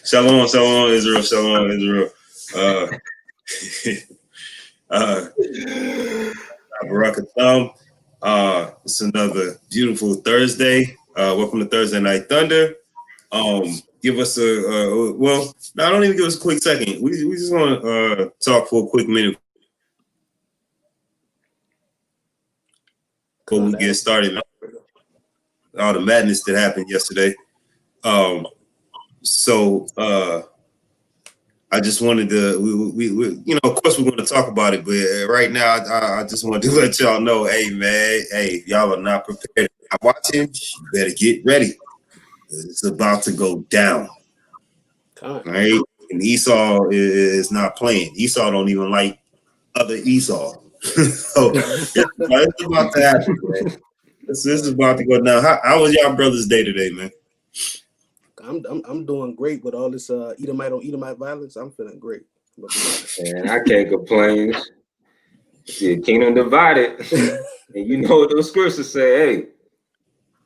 Shalom, shalom, Israel, shalom, Israel. Barakatham. It's another beautiful Thursday. Welcome to Thursday Night Thunder. Give us well, no, don't even give us a quick second. We just want to talk for a quick minute before we get started. All the madness that happened yesterday. I just wanted to, we of course we're going to talk about it, but right now I just wanted to let y'all know, hey man, hey, if y'all are not prepared to watch him, you better get ready. It's about to go down. Right? And Esau is not playing. Esau don't even like other Esau. So it's about to happen, man. This is about to go down. How was y'all brother's day today, man? I'm doing great with all this Edomite on Edomite violence. I'm feeling great. And I can't complain. See, kingdom divided, and you know what those scriptures say. Hey,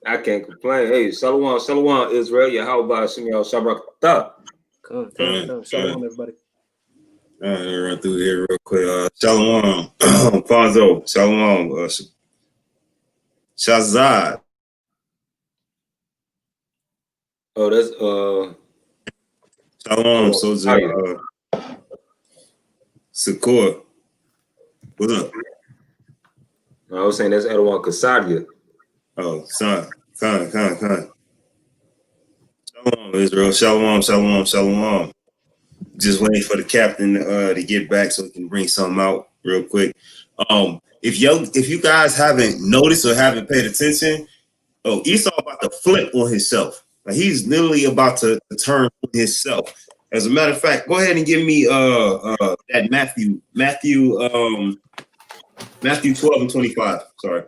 I can't complain. Hey, shalom, shalom, Israel. Yahweh Shem Yahweh Shabbat. Shalom, everybody. All right, run through here real quick. Shalom, Fonzo. Shalom, Shazad. Oh, that's Shalom, Soldier. Sakor. What's up? I was saying that's Edouard Kasadia. Oh, Khan. Shalom, Israel. Shalom. Just waiting for the captain to get back so we can bring something out real quick. If you guys haven't noticed or haven't paid attention, Esau about to flip on himself. Like he's literally about to turn on himself. As a matter of fact, go ahead and give me that Matthew 12 and 25. Sorry.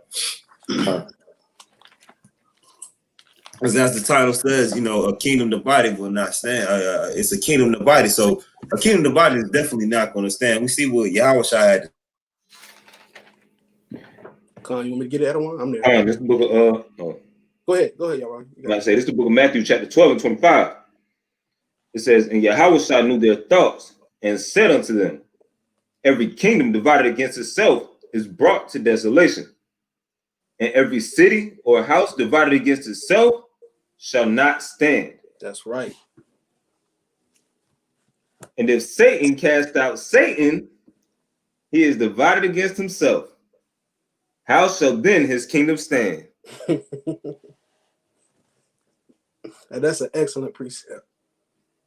As the title says, a kingdom divided will not stand. It's a kingdom divided. So a kingdom divided is definitely not going to stand. We see what Yahweh had. Con, you want me to get that one? I'm there. This is the book of Go ahead, Yahweh. I say this is the book of Matthew, chapter 12 and 25. It says, and Yahweh knew their thoughts and said unto them, every kingdom divided against itself is brought to desolation, and every city or house divided against itself shall not stand. That's right. And if Satan cast out Satan, he is divided against himself. How shall then his kingdom stand? And that's an excellent precept.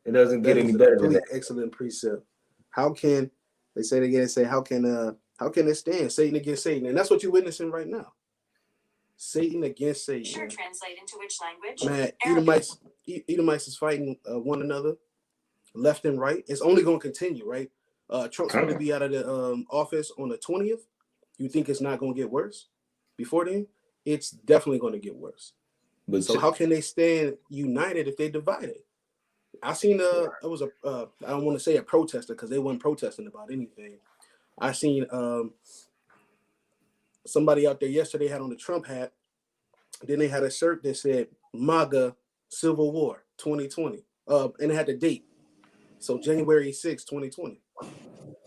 It doesn't get any better than that. Excellent precept. How can they say it again? Say how can it stand? Satan against Satan, and that's what you're witnessing right now. Satan against Satan. Sure, translate into which language? Man, Edomites is fighting one another, left and right. It's only going to continue, right? Trump's going to be out of the office on the 20th. You think it's not going to get worse? Before then, it's definitely going to get worse. But so how can they stand united if they divided? I seen it was a I don't want to say a protester because they weren't protesting about anything. I seen somebody out there yesterday had on the Trump hat. Then they had a shirt that said MAGA Civil War 2020. And it had the date. So January 6, 2020.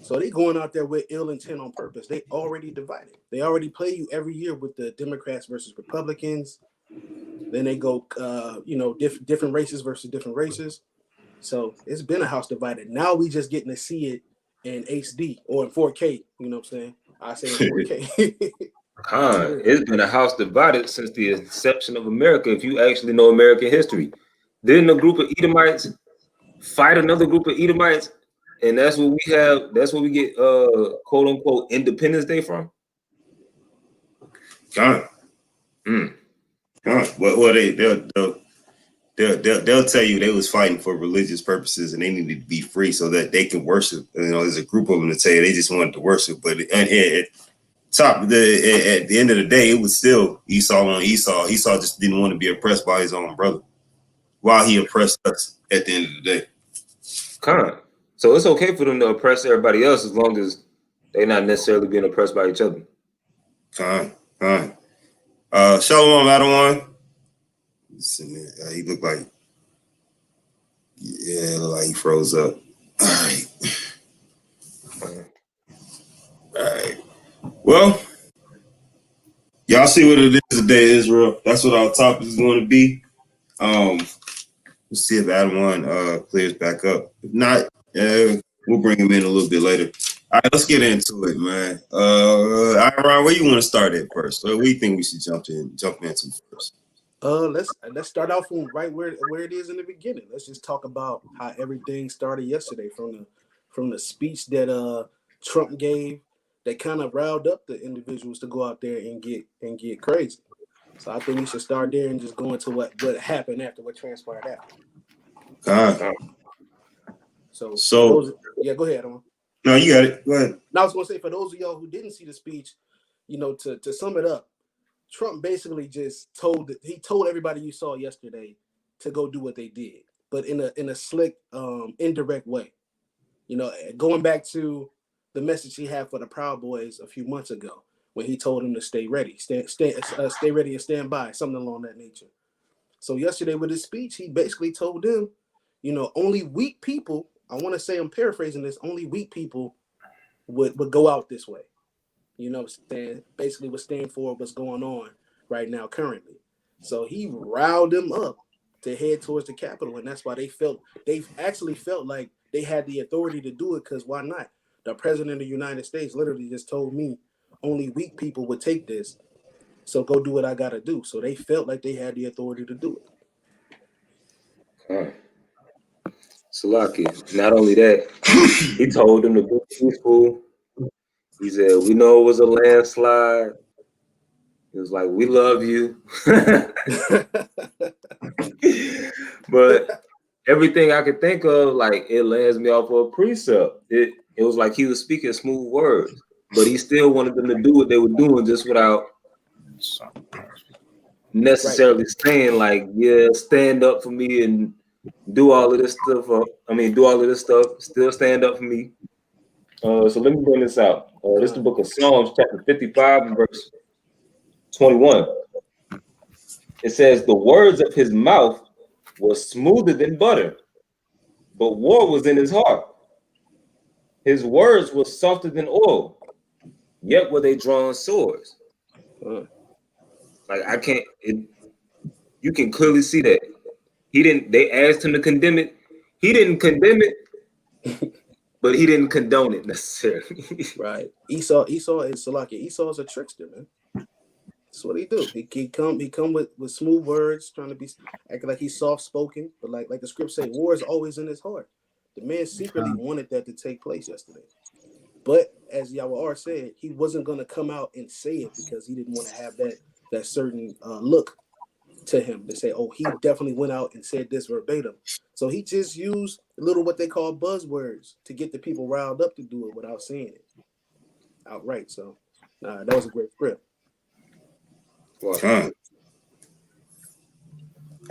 So they going out there with ill intent on purpose. They already divided. They already play you every year with the Democrats versus Republicans. Then they go, different races versus different races. So it's been a house divided. Now we just getting to see it in HD or in 4K. You know what I'm saying? I say in 4K. It's been a house divided since the inception of America. If you actually know American history, didn't a group of Edomites fight another group of Edomites, and that's what we have. That's what we get, quote unquote, Independence Day from. They'll tell you they was fighting for religious purposes and they needed to be free so that they can worship. There's a group of them that tell you they just wanted to worship, but at the end of the day, it was still Esau on Esau. Esau just didn't want to be oppressed by his own brother, while he oppressed us at the end of the day. So it's okay for them to oppress everybody else as long as they're not necessarily being oppressed by each other. Shalom, Adawan. He looked like, yeah, looked like he froze up. All right. All right. Well, y'all see what it is today, Israel. That's what our topic is going to be. Let's see if Adam 1 clears back up. If not, we'll bring him in a little bit later. All right, let's get into it, man. All right, Ron, where you want to start at first? What do you think we should jump into first? Let's start off from right where it is in the beginning. Let's just talk about how everything started yesterday from the speech that Trump gave that kind of riled up the individuals to go out there and get crazy. So I think we should start there and just go into what happened after, what transpired after. So yeah, go ahead, Adam. No, you got it. Go ahead. Now I was gonna say, for those of y'all who didn't see the speech, to sum it up, Trump basically just told everybody you saw yesterday to go do what they did, but in a slick, indirect way. Going back to the message he had for the Proud Boys a few months ago, when he told them to stay ready, stay ready and stand by, something along that nature. So yesterday with his speech, he basically told them, only weak people. I want to say, I'm paraphrasing this, only weak people would go out this way. Basically would stand for what's going on right now currently. So he riled them up to head towards the Capitol, and that's why they actually felt like they had the authority to do it, because why not? The president of the United States literally just told me only weak people would take this, so go do what I gotta do. So they felt like they had the authority to do it. All right. Salaki. Not only that, he told them to be peaceful. He said, we know it was a landslide. He was like, we love you. But everything I could think of, like, it lands me off of a precept. It was like he was speaking smooth words, but he still wanted them to do what they were doing, just without necessarily saying, like, yeah, stand up for me and do all of this stuff. Still stand up for me. So let me bring this out. This is the book of Psalms, chapter 55, and verse 21. It says, the words of his mouth were smoother than butter, but war was in his heart. His words were softer than oil, yet were they drawn swords. Like, you can clearly see that. They asked him to condemn it. He didn't condemn it, but he didn't condone it necessarily. Right. Esau is Salaki. Esau is a trickster, man. That's what he do. He come with smooth words, trying to be acting like he's soft spoken, but like the script say, war is always in his heart. The man secretly wanted that to take place yesterday. But as Yahweh said, he wasn't gonna come out and say it because he didn't want to have that certain look to him to say, oh, he definitely went out and said this verbatim. So he just used a little what they call buzzwords to get the people riled up to do it without saying it outright. So that was a great script. All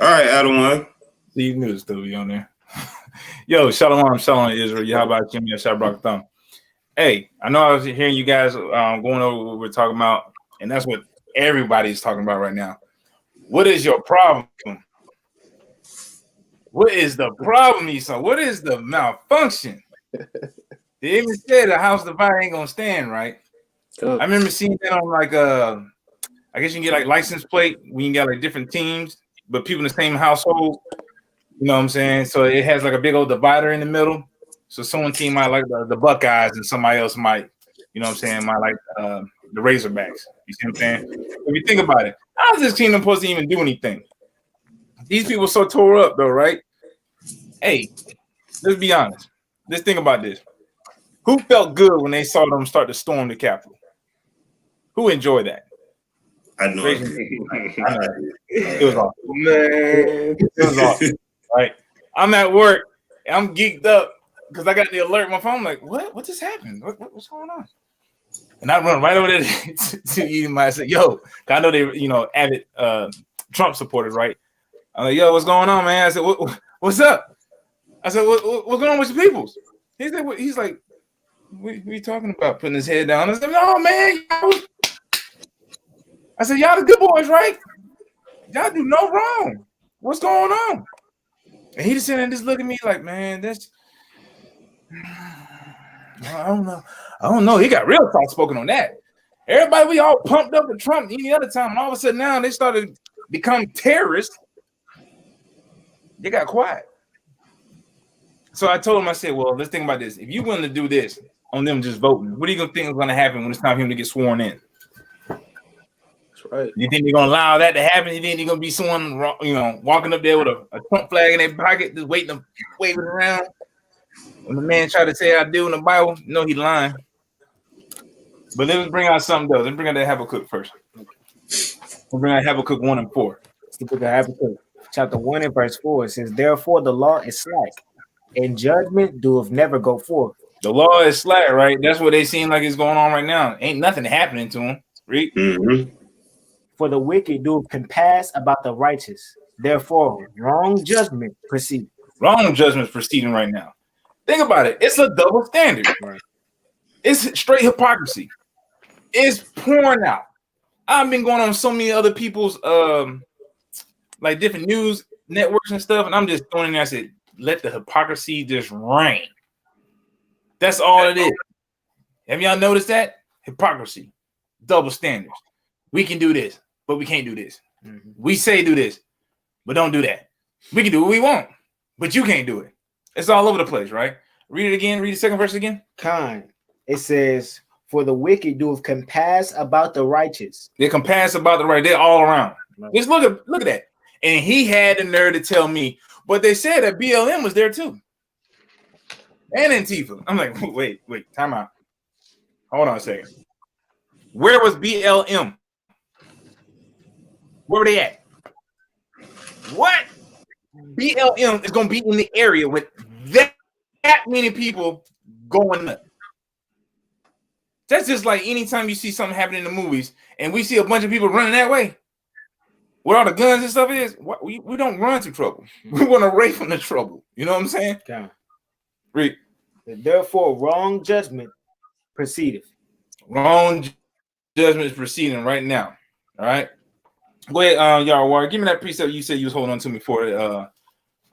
right, Adam. Steve knew to still be on there. Yo, shalom, Israel. How about Jimmy? Shabrak Thumb. Hey, I know I was hearing you guys going over what we're talking about, and that's what everybody's talking about right now. What is your problem? What is the problem, Esau? What is the malfunction? They even said the house divided ain't gonna stand, right? I remember seeing that on like I guess you can get like license plate when you got like different teams, but people in the same household. You know what I'm saying? So it has like a big old divider in the middle. So someone team might like the Buckeyes and somebody else might, you know what I'm saying, might like the Razorbacks. You see what I'm saying? If you think about it, how is this kingdom supposed to even do anything? These people so tore up though, right? Hey, let's be honest. Let's think about this. Who felt good when they saw them start to storm the Capitol? Who enjoyed that? I know. It was awesome. Man, it was awesome. Right? I'm at work. I'm geeked up because I got the alert on my phone. I'm like, what just happened? What's going on? And I run right over there to Edom. I said, yo, I know they, avid Trump supporters, right? I'm like, yo, what's going on, man? I said, what's up? I said, what's going on with your peoples? He's like, what are you talking about? Putting his head down. I said, no, man. I said, y'all the good boys, right? Y'all do no wrong. What's going on? And he just sitting and just looking at me like, man, that's I don't know. He got real thoughts spoken on that. Everybody, we all pumped up with Trump any other time, and all of a sudden now they started become terrorists. They got quiet. So I told him, I said, well, let's think about this. If you're willing to do this on them just voting, what are you gonna think is gonna happen when it's time for him to get sworn in? That's right. You think they're gonna allow that to happen? You think they're gonna be someone, walking up there with a Trump flag in their pocket, just waving around? When the man tried to say I do in the Bible, no, he lying. But let's bring out something else. Let's bring out that Habakkuk first. We'll bring out Habakkuk 1 and 4. It's the book of Habakkuk, chapter 1 and verse 4. It says, therefore the law is slack, and judgment doeth never go forth. The law is slack, right? That's what they seem like is going on right now. Ain't nothing happening to them. Read. Mm-hmm. For the wicked doeth compass about the righteous. Therefore, wrong judgment proceed. Wrong judgments proceeding right now. Think about it. It's a double standard. Right. It's straight hypocrisy. It's pouring out. I've been going on so many other people's like different news networks and stuff, and I'm just throwing in there. I said, let the hypocrisy just reign. That's all it is. Have y'all noticed that? Hypocrisy, double standards. We can do this, but we can't do this. Mm-hmm. We say do this, but don't do that. We can do what we want, but you can't do it. It's all over the place, right? Read it again. Read the second verse again. It says, for the wicked doeth compass about the righteous. They compass about the right. They're all around. Right. Just look at that. And he had the nerve to tell me, but they said that BLM was there too. And Antifa. I'm like, wait, time out. Hold on a second. Where was BLM? Where were they at? What? BLM is going to be in the area with that many people going up. That's just like anytime you see something happening in the movies and we see a bunch of people running that way, where all the guns and stuff is, we don't run to trouble. We run away from the trouble. You know what I'm saying? Okay. Read. Therefore, wrong judgment proceedeth. Wrong judgment is proceeding right now. All right. Go ahead, y'all. War. Give me that precept you said you was holding on to me for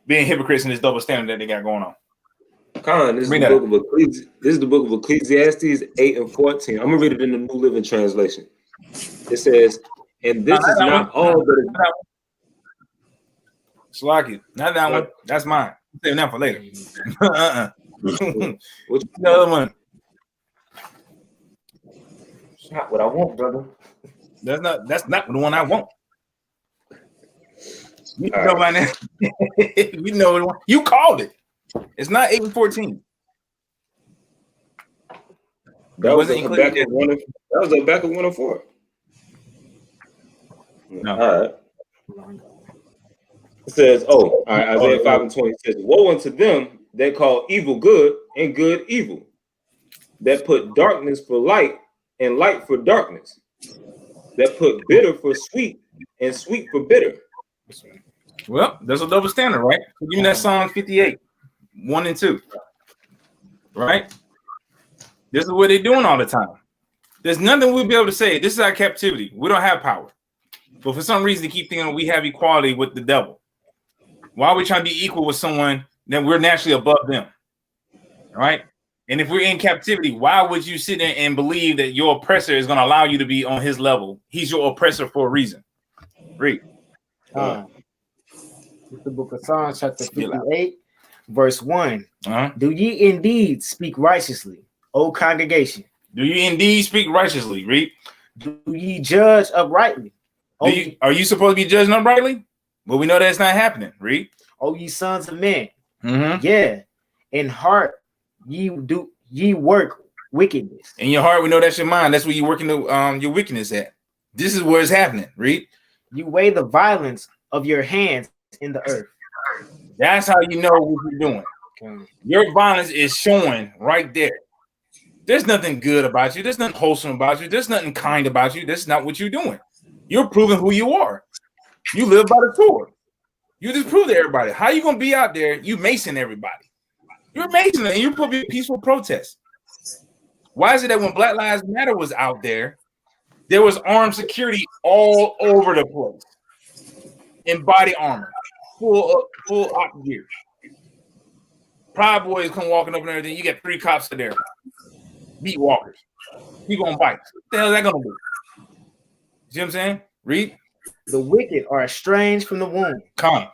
being hypocrites in this double standard that they got going on. Con, this is the book of Ecclesiastes 8 and 14. I'm gonna read it in the New Living Translation. It says, and this is not all that is Slacky. Not that one. That's mine. I'm saving that for later. What's the other one? It's not what I want, brother. That's not the one I want. You know by now. You know the one. You called it. It's not 8 and 14. That was Habakkuk 104. No. All right. It says, Isaiah 5 and 20 says, woe unto them that call evil good and good evil, that put darkness for light and light for darkness, that put bitter for sweet and sweet for bitter. Well, there's a double standard, right? So give me that Psalm 58, 1 and 2. Right? This is what they're doing all the time. There's nothing we'll be able to say. This is our captivity. We don't have power. But for some reason, they keep thinking we have equality with the devil. Why are we trying to be equal with someone that we're naturally above them? All right? And if we're in captivity, why would you sit there and believe that your oppressor is going to allow you to be on his level? He's your oppressor for a reason. Read. It's the book of Psalms, chapter 58, verse 1. Do ye indeed speak righteously, O congregation? Do ye indeed speak righteously? Read. Do ye judge uprightly? Are you supposed to be judging uprightly? Well, we know that's not happening. Read. O ye sons of men. Yeah. In heart ye work wickedness. In your heart, we know that's your mind. That's where you're working your wickedness at. This is where it's happening. Read. You weigh the violence of your hands in the earth. That's how you know what you're doing. Okay. Your violence is showing right there. There's nothing good about you. There's nothing wholesome about you. There's nothing kind about you. That's not what you're doing. You're proving who you are. You live by the sword. You just prove to everybody. How you gonna be out there? You Mason everybody. You're Mason and you're putting peaceful protest. Why is it that when Black Lives Matter was out there, there was armed security all over the place in body armor? full op gear. Pride Boys come walking up and everything. You get 3 cops in there, beat walkers. He gonna bite. What the hell is that gonna do? See what I'm saying? Read. The wicked are estranged from the womb. Come.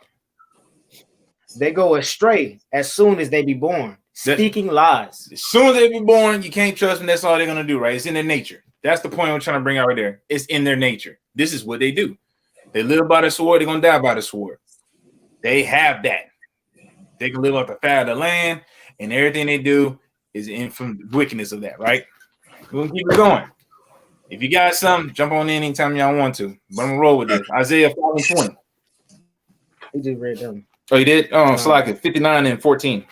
They go astray as soon as they be born, speaking lies. As soon as they be born, you can't trust them. That's all they're gonna do, right? It's in their nature. That's the point I'm trying to bring out right there. It's in their nature. This is what they do. They live by the sword. They're gonna die by the sword. They have that. They can live off the fat of the land, and everything they do is in from the wickedness of that, right? We're gonna keep it going. If you got something, jump on in anytime y'all want to. But I'm gonna roll with this. Isaiah 5:20. We just read them. Oh, you did? Oh, it's like 59 and 14.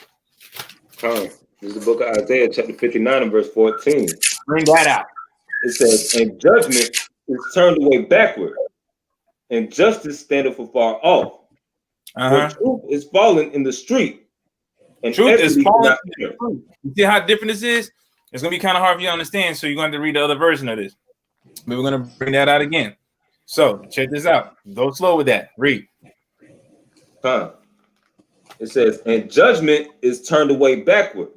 This is the book of Isaiah, chapter 59 and verse 14. Bring that out. It says, and judgment is turned away backward, and justice standeth afar off. For truth is fallen in the street, and truth is fallen. You see how different this is? It's gonna be kind of hard for you to understand, so you're going to have to read the other version of this. But we're gonna bring that out again. So check this out. Go slow with that. Read. It says, and judgment is turned away backward.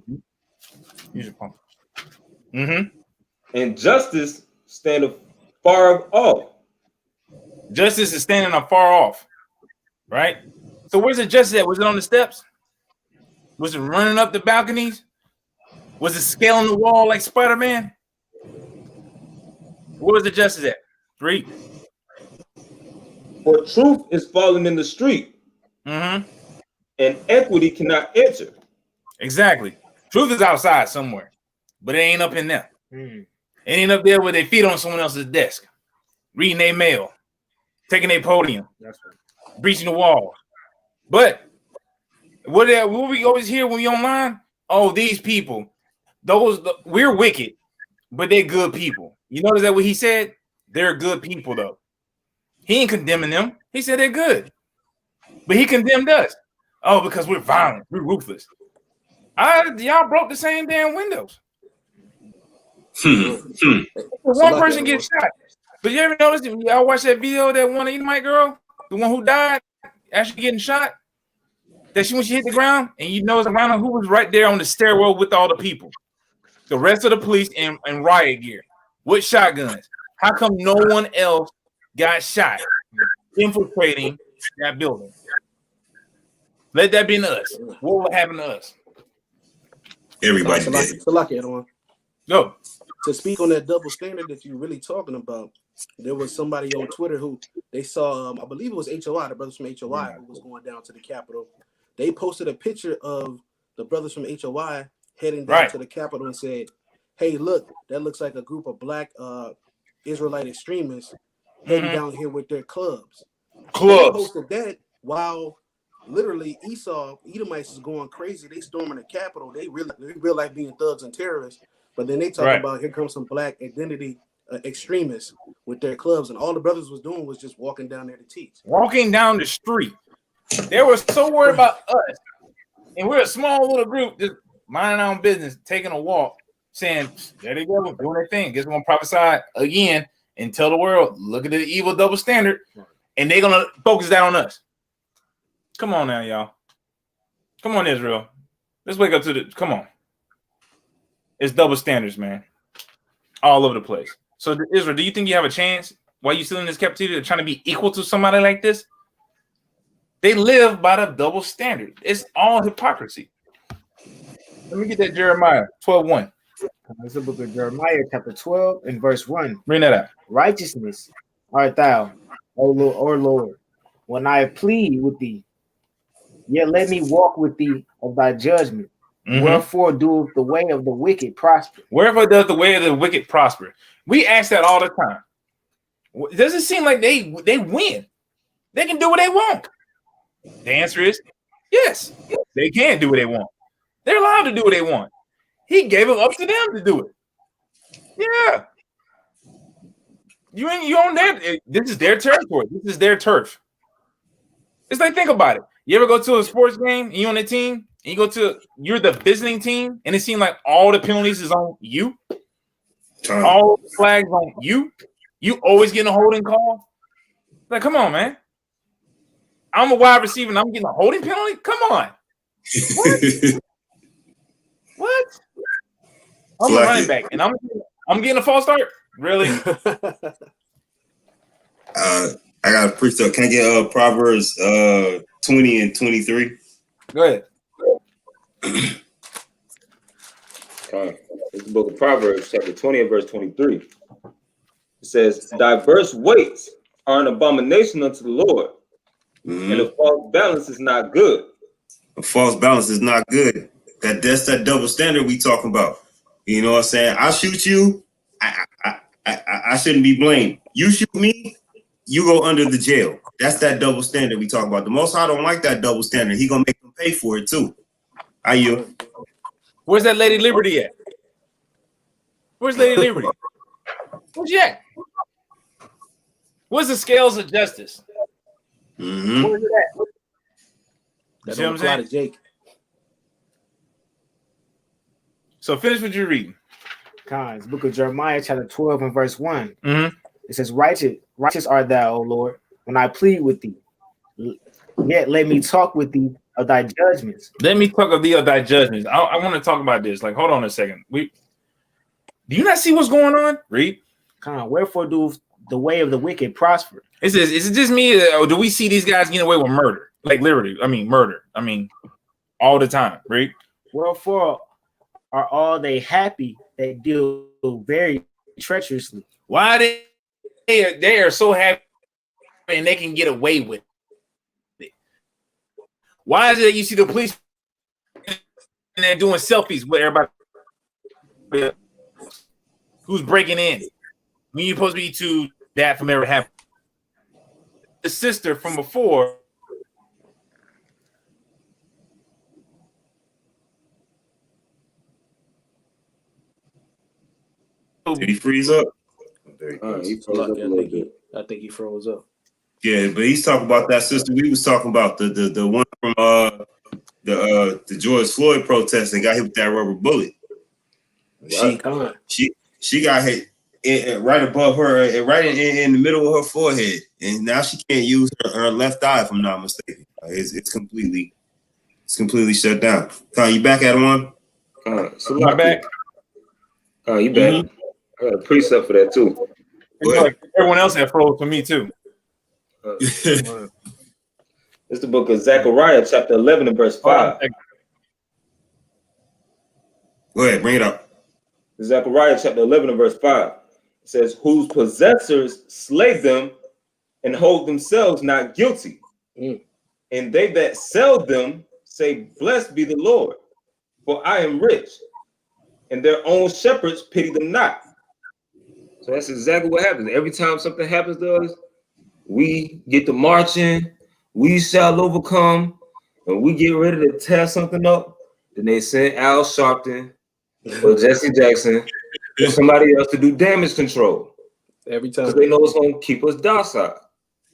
Use your phone. And justice standeth far off. Justice is standing afar off, right? So where's the justice at? Was it on the steps? Was it running up the balconies? Was it scaling the wall like Spider-Man? Where was the justice at? Read. For truth is fallen in the street, and equity cannot enter. Exactly. Truth is outside somewhere, but it ain't up in there. It ain't up there with their feet on someone else's desk, reading their mail, taking their podium, breaching the wall. But what we always hear when we online? Oh, these people, we're wicked, but they're good people. You notice that what he said? They're good people, though. He ain't condemning them. He said they're good, but he condemned us. Oh, because we're violent, we're ruthless. Y'all broke the same damn windows. One person gets shot. But you ever notice? Y'all watch that video of that one Edomite girl, the one who died, actually getting shot. That when she hit the ground, and you notice around her who was right there on the stairwell with all the people, the rest of the police and riot gear with shotguns. How come no one else got shot infiltrating that building? Let that be us. What would happen to us? Everybody did. Go. To speak on that double standard that you're really talking about, there was somebody on Twitter who they saw, I believe it was HOI, the brothers from HOI, who was going down to the Capitol. They posted a picture of the brothers from HOI heading down to the Capitol and said, hey, look, that looks like a group of black Israelite extremists heading down here with their clubs. They posted that while literally Edomites is going crazy. They storming the Capitol. They real like being thugs and terrorists. But then they talk about here comes some black identity extremists with their clubs, and all the brothers was doing was just walking down there to teach. Walking down the street. They were so worried about us, and we're a small little group just minding our own business, taking a walk, saying, there they go, doing their thing. Guess we're gonna prophesy again and tell the world, look at the evil double standard, and they're gonna focus that on us. Come on now, y'all. Come on, Israel. Let's wake up to come on. It's double standards, man. All over the place. So, Israel, do you think you have a chance while you're still in this captivity of trying to be equal to somebody like this? They live by the double standard. It's all hypocrisy. Let me get that Jeremiah 12:1. It's the book of Jeremiah, chapter 12, and verse 1. Bring that out. Righteousness art thou, O Lord, when I plead with thee. Yet let me walk with thee of thy judgment. Wherefore doeth the way of the wicked prosper? Wherefore does the way of the wicked prosper? We ask that all the time. Does it seem like they win? They can do what they want. The answer is yes. They can do what they want. They're allowed to do what they want. He gave it up to them to do it. Yeah. You own that. This is their territory. This is their turf. It's like, think about it. You ever go to a sports game and you on the team and you're the visiting team and it seems like all the penalties is on you? All the flags on you? You always getting a holding call? Like, come on, man. I'm a wide receiver and I'm getting a holding penalty. Come on. What? What? I'm a running back and I'm getting a false start. Really? I got a precept. Can I get Proverbs 20 and 23? Go ahead. This is the book of Proverbs, chapter 20 and verse 23. It says, diverse weights are an abomination unto the Lord, and a false balance is not good. A false balance is not good. That's that double standard we talking about. You know what I'm saying? I shoot you, I shouldn't be blamed. You shoot me, you go under the jail. That's that double standard we talk about. The Most High don't like that double standard. He gonna make them pay for it too. How you? Where's that Lady Liberty at? Where's Lady Liberty? Where's she at? Where's the scales of justice? Where's it at? That's what I'm saying? Jake. So finish what you're reading. Cons, book of Jeremiah, chapter 12 and verse 1. It says, righteous art thou, O Lord, when I plead with thee. Yet let me talk with thee of thy judgments. Let me talk of thee of thy judgments. I want to talk about this. Like, hold on a second. Do you not see what's going on? Read. Con, wherefore do the way of the wicked prosper? Is it just me, or do we see these guys getting away with murder? Like literally, murder. All the time, right? Wherefore are all they happy that deal very treacherously? Why they are so happy and they can get away with it? Why is it that you see the police and they're doing selfies with everybody who's breaking in? When you're supposed to be to that from ever happened. The sister from before. Did he freeze up? He froze up a little bit. I think he froze up. Yeah, but he's talking about that sister we was talking about, the one from the George Floyd protest and got hit with that rubber bullet. She got hit right above her, right in the middle of her forehead, and now she can't use her left eye, if I'm not mistaken. It's completely shut down. Con, you back at one? So my back. You back? I got a precept for that too. Like everyone else had froze for me too. It's the book of Zechariah, chapter 11 and verse 5. Go ahead, bring it up. Zechariah chapter 11 and verse 5. It says, whose possessors slay them and hold themselves not guilty. And they that sell them say, blessed be the Lord, for I am rich. And their own shepherds pity them not. So that's exactly what happens. Every time something happens to us, we get to marching, we shall overcome, and we get ready to tear something up. Then they send Al Sharpton or Jesse Jackson or somebody else to do damage control. Every time. Because they know it's going to keep us docile.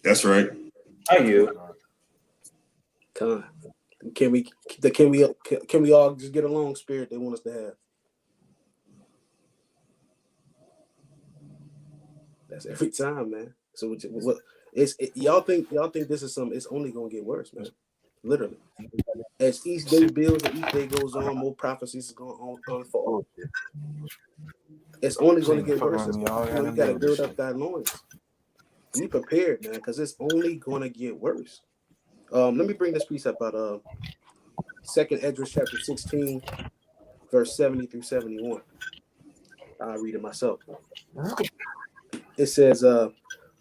That's right. I you. Can we all just get along spirit they want us to have? That's every time, man. So y'all think this is something? It's only gonna get worse, man. Literally, as each day builds and each day goes on, more prophecies is going on unfold. It's only gonna get worse. You gotta build up that loins. Be prepared, man, because it's only gonna get worse. Let me bring this piece up out 2nd Esdras chapter 16, verse 70 through 71. I'll read it myself. It says,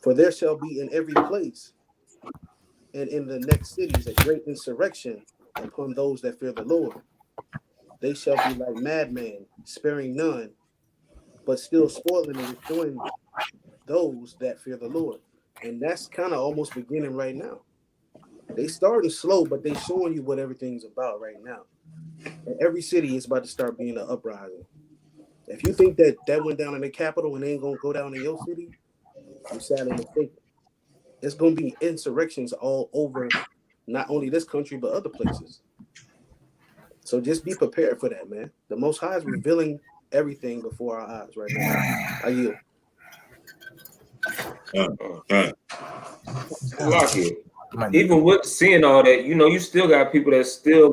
for there shall be in every place and in the next cities a great insurrection upon those that fear the Lord. They shall be like madmen, sparing none, but still spoiling and destroying those that fear the Lord. And that's kind of almost beginning right now. They starting slow, but they showing you what everything's about right now. And every city is about to start being an uprising. If you think that went down in the capital and ain't gonna go down in your city, you're sadly mistaken. It's gonna be insurrections all over, not only this country but other places. So just be prepared for that, man. The Most High is revealing everything before our eyes right now. I yield. Lock it. even with seeing all that, you still got people that still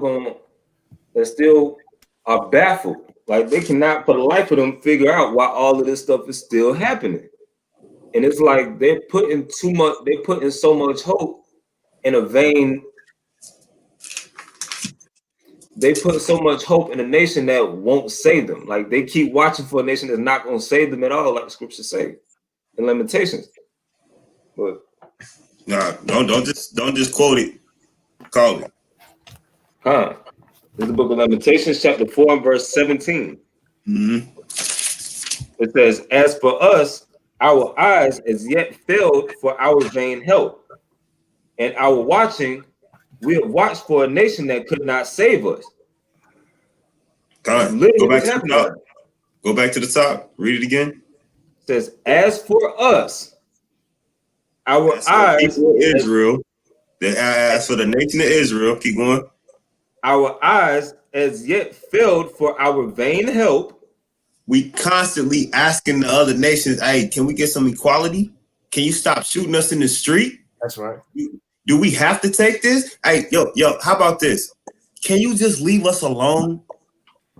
are baffled. Like they cannot, for the life of them, figure out why all of this stuff is still happening. And it's like they're putting so much hope in a vain. They put so much hope in a nation that won't save them. Like they keep watching for a nation that's not going to save them at all, like the scriptures say, in Lamentations. But don't just quote it. Call it. This is the book of Lamentations, chapter 4, and verse 17. Mm-hmm. It says, "As for us, our eyes as yet failed for our vain help, and our watching, we have watched for a nation that could not save us." Go back to the top. Go back to the top. Read it again. It says, "As for us, our eyes, Israel. As for the nation of Israel, keep going. Our eyes as yet failed for our vain help." We constantly asking the other nations, "Hey, can we get some equality? Can you stop shooting us in the street?" That's right. Do we have to take this? Hey, yo, how about this? Can you just leave us alone?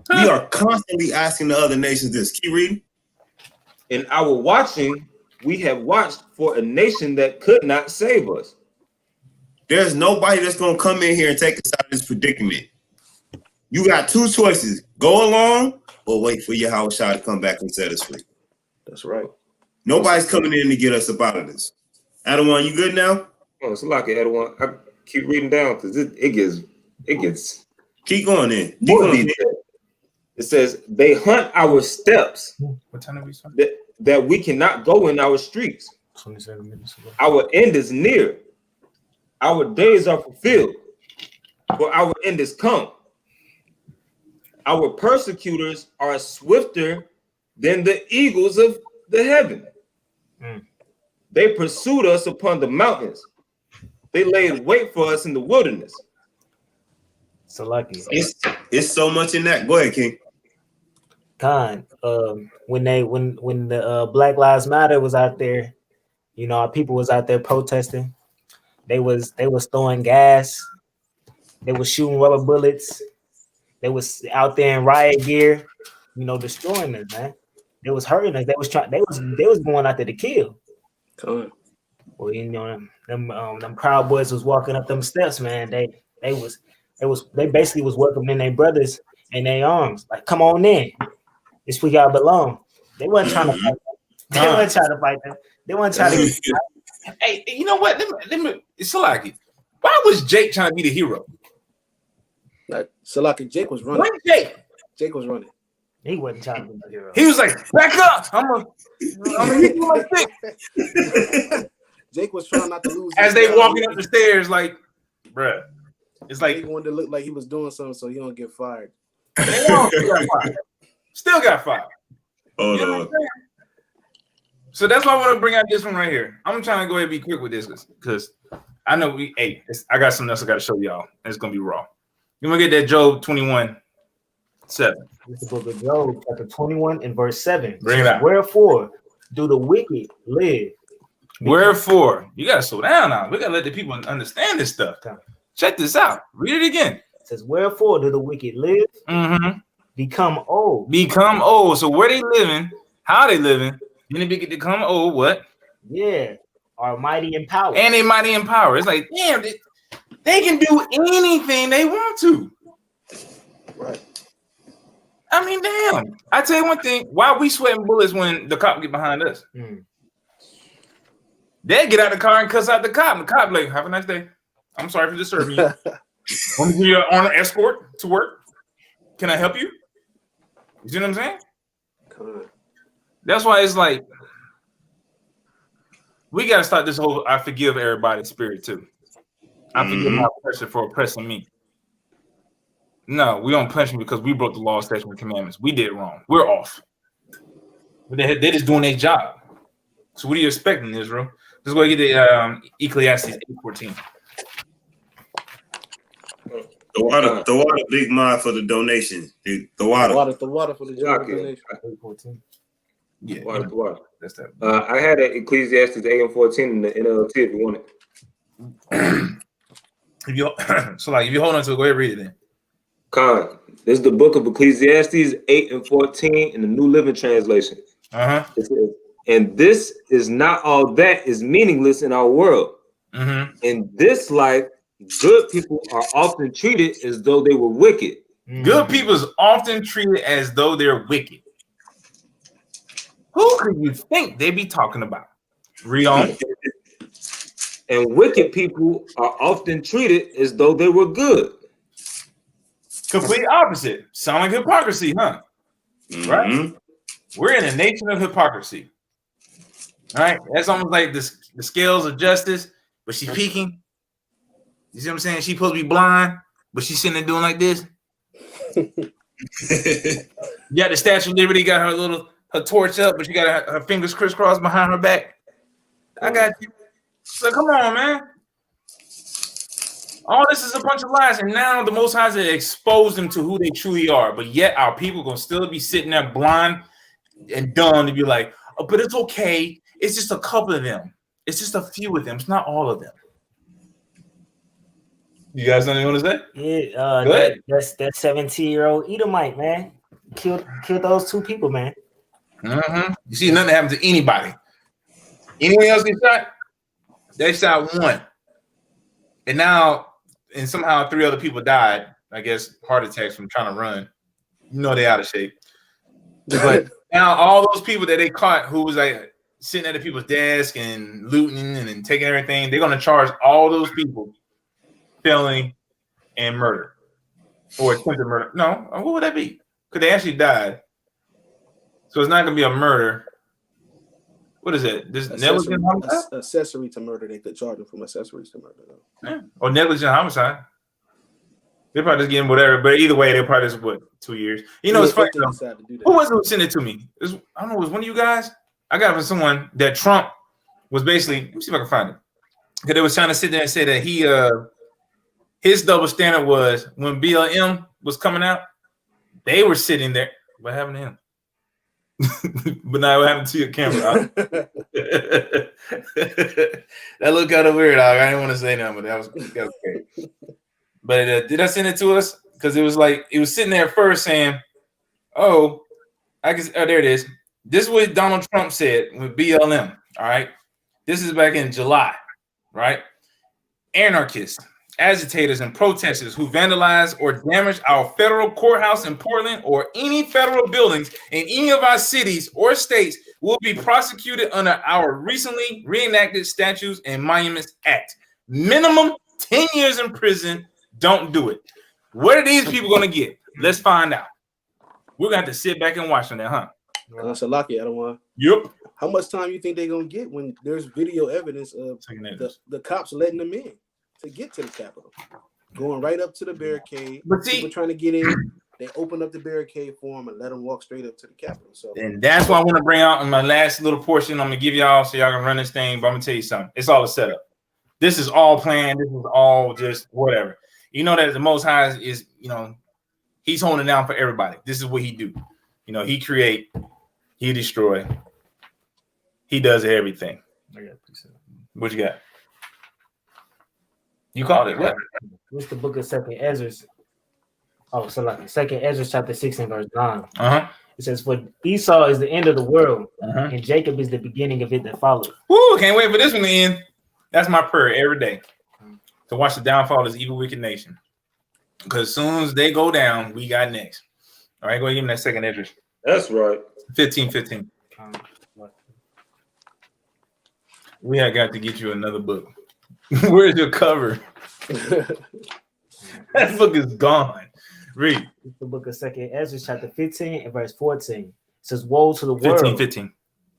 We are constantly asking the other nations this. Keep reading. "In our watching, we have watched for a nation that could not save us." There's nobody that's going to come in here and take us out of this predicament. You got two choices. Go along or wait for Yahweh Shah to come back and set us free. That's right. Nobody's coming in to get us up out of this. Adawan, you good now? Oh, it's like it, Adawan. I keep reading down because it gets Keep going in. more detailed. It says, "They hunt our steps, What time are we starting? that we cannot go in our streets. 27 minutes ago. Our end is near. Our days are fulfilled, for our end is come. Our persecutors are swifter than the eagles of the heaven. They pursued us upon the mountains. They laid wait for us in the wilderness." So lucky. It's so much in that. Go ahead, King. When the Black Lives Matter was out there, our people was out there protesting. They was throwing gas. They was shooting rubber bullets. They was out there in riot gear, destroying us, man. They was hurting us. They was going out there to kill. Well, them Proud Boys was walking up them steps, man. They basically was welcoming their brothers in their arms, like, come on in. This we gotta belong. They weren't trying to fight them. They weren't trying to fight them. They weren't trying to. Hey, you know what? It's Salaki. Why was Jake trying to be the hero? Like Salaki, Jake was running. Jake was running. He wasn't trying to be the hero. He was like, "Back up! I'm gonna hit you with my stick." Jake was trying not to lose. As they walking up the stairs, like, bruh, it's like he wanted to look like he was doing something so he don't get fired. Still got fired. Hold You know on. what I'm saying? So that's why I want to bring out this one right here. I'm trying to go ahead and be quick with this because I know I got something else I got to show y'all. And it's gonna be raw. You want to get that Job 21:7? It's the book of Job, chapter 21 and verse 7. Bring it out. Wherefore do the wicked live? Wherefore, you gotta slow down now. We gotta let the people understand this stuff. Check this out. Read it again. It says, wherefore do the wicked live? Mm-hmm. Become old. Become old. So where they living? How they living? Then they become old. What? Yeah, are mighty in power. And they mighty in power. It's like, damn, they can do anything they want to. Right. I mean, damn. I tell you one thing. Why are we sweating bullets when the cop get behind us? They get out the car and cuss out the cop. And the cop like, have a nice day. I'm sorry for disturbing you. Want to give you an escort to work? Can I help you? You see what I'm saying? That's why it's like we gotta start this whole I forgive everybody spirit too. I forgive my oppressor for oppressing me. No, we don't punish them because we broke the law, statutes, and commandments. We did wrong. We're off. They're just doing their job. So what are you expecting, Israel? Let's go get the Ecclesiastes 8:14. The water, big mind for the donation. The water for the donation. 8:14. Yeah, Water. that's that. I had an Ecclesiastes 8:14 in the NLT if you want it. if you so like if you hold on to it, go ahead and read it then. Con, this is the book of Ecclesiastes 8 and 14 in the New Living Translation. It says, and this is not all that is meaningless in our world. In this life, good people are often treated as though they were wicked. Good people is often treated as though they're wicked. Who could you think they be talking about? Read on. And wicked people are often treated as though they were good. Complete opposite. Sound like hypocrisy, huh? Right? We're in a nation of hypocrisy. All right? That's almost like the scales of justice, but she's peeking. You see what I'm saying? She's supposed to be blind, but she's sitting there doing like this. You got the Statue of Liberty, got her torch up, but she got her fingers crisscrossed behind her back. I got you. So come on, man. All this is a bunch of lies, and now the Most High has exposed them to who they truly are. But yet our people gonna still be sitting there blind and dumb to be like, oh, but it's okay. It's just a couple of them. It's just a few of them. It's not all of them. You guys know what to say? Yeah, that's that 17-year-old Edomite, man. Killed those two people, man. You see, nothing happened to anybody. Anyone else get shot? They shot one. And somehow 3 other people died. I guess heart attacks from trying to run. You know they out of shape. But now all those people that they caught who was like sitting at the people's desk and looting and taking everything, they're gonna charge all those people felony and murder or attempted murder. No, what would that be? Because they actually died. So it's not gonna be a murder. What is it? This negligent homicide? Accessory to murder. They could charge them from accessories to murder. Yeah. Or negligent homicide. They're probably just getting whatever, but either way, they're probably just 2 years. You know, it's funny. Who was it who sent it to me? I don't know. It was one of you guys. I got it from someone that Trump was basically. Let me see if I can find it. Because they was trying to sit there and say that his double standard was when BLM was coming out, they were sitting there. What happened to him? But now what happened to your camera? That looked kind of weird, dog. I didn't want to say nothing, but that was okay. But did I send it to us? Because it was like it was sitting there first saying, "Oh, there it is." This is what Donald Trump said with BLM. All right, this is back in July, right? Anarchists, agitators, and protesters who vandalize or damage our federal courthouse in Portland or any federal buildings in any of our cities or states will be prosecuted under our recently reenacted Statutes and Monuments Act. Minimum 10 years in prison. Don't do it. What are these people going to get? Let's find out. We're going to have to sit back and watch on that, huh? Salaki, I don't want. Yep. How much time you think they're going to get when there's video evidence of the cops letting them in to get to the Capitol? Going right up to the barricade. But see, people trying to get in, they open up the barricade for them and let them walk straight up to the Capitol. So, and that's what I want to bring out in my last little portion. I'm going to give y'all so y'all can run this thing. But I'm going to tell you something. It's all a setup. This is all planned. This is all just whatever. You know that the Most High is, you know, he's holding it down for everybody. This is what he do. You know, he create, he destroy, he does everything. What you got? You called it what? What's the book of Second Ezra? Oh, so like Second Ezra chapter 6 and verse 9. It says, "For Esau is the end of the world, and Jacob is the beginning of it that follows." Woo! Can't wait for this one to end. That's my prayer every day. To watch the downfall of this evil, wicked nation. Because as soon as they go down, we got next. All right, go ahead and give me that second address. That's right. 15:15. We have got to get you another book. Where's your cover? That book is gone. Read. It's the book of Second Ezra, chapter 15 and verse 14. It says, "Woe to the world." 15.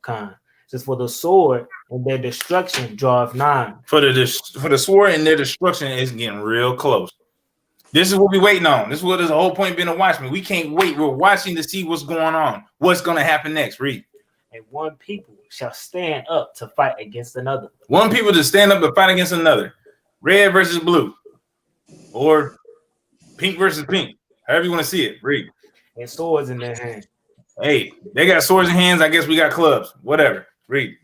It says, "For the sword and their destruction draweth nigh." For the sword and their destruction is getting real close. This is what we're waiting on. This is what is the whole point of being a watchman. We can't wait. We're watching to see what's going on. What's going to happen next? Read. "And one people shall stand up to fight against another." One people to stand up and fight against another. Red versus blue. Or pink versus pink. However you want to see it. Read. "And swords in their hand." Hey, they got swords in hands. I guess we got clubs. Whatever. Read.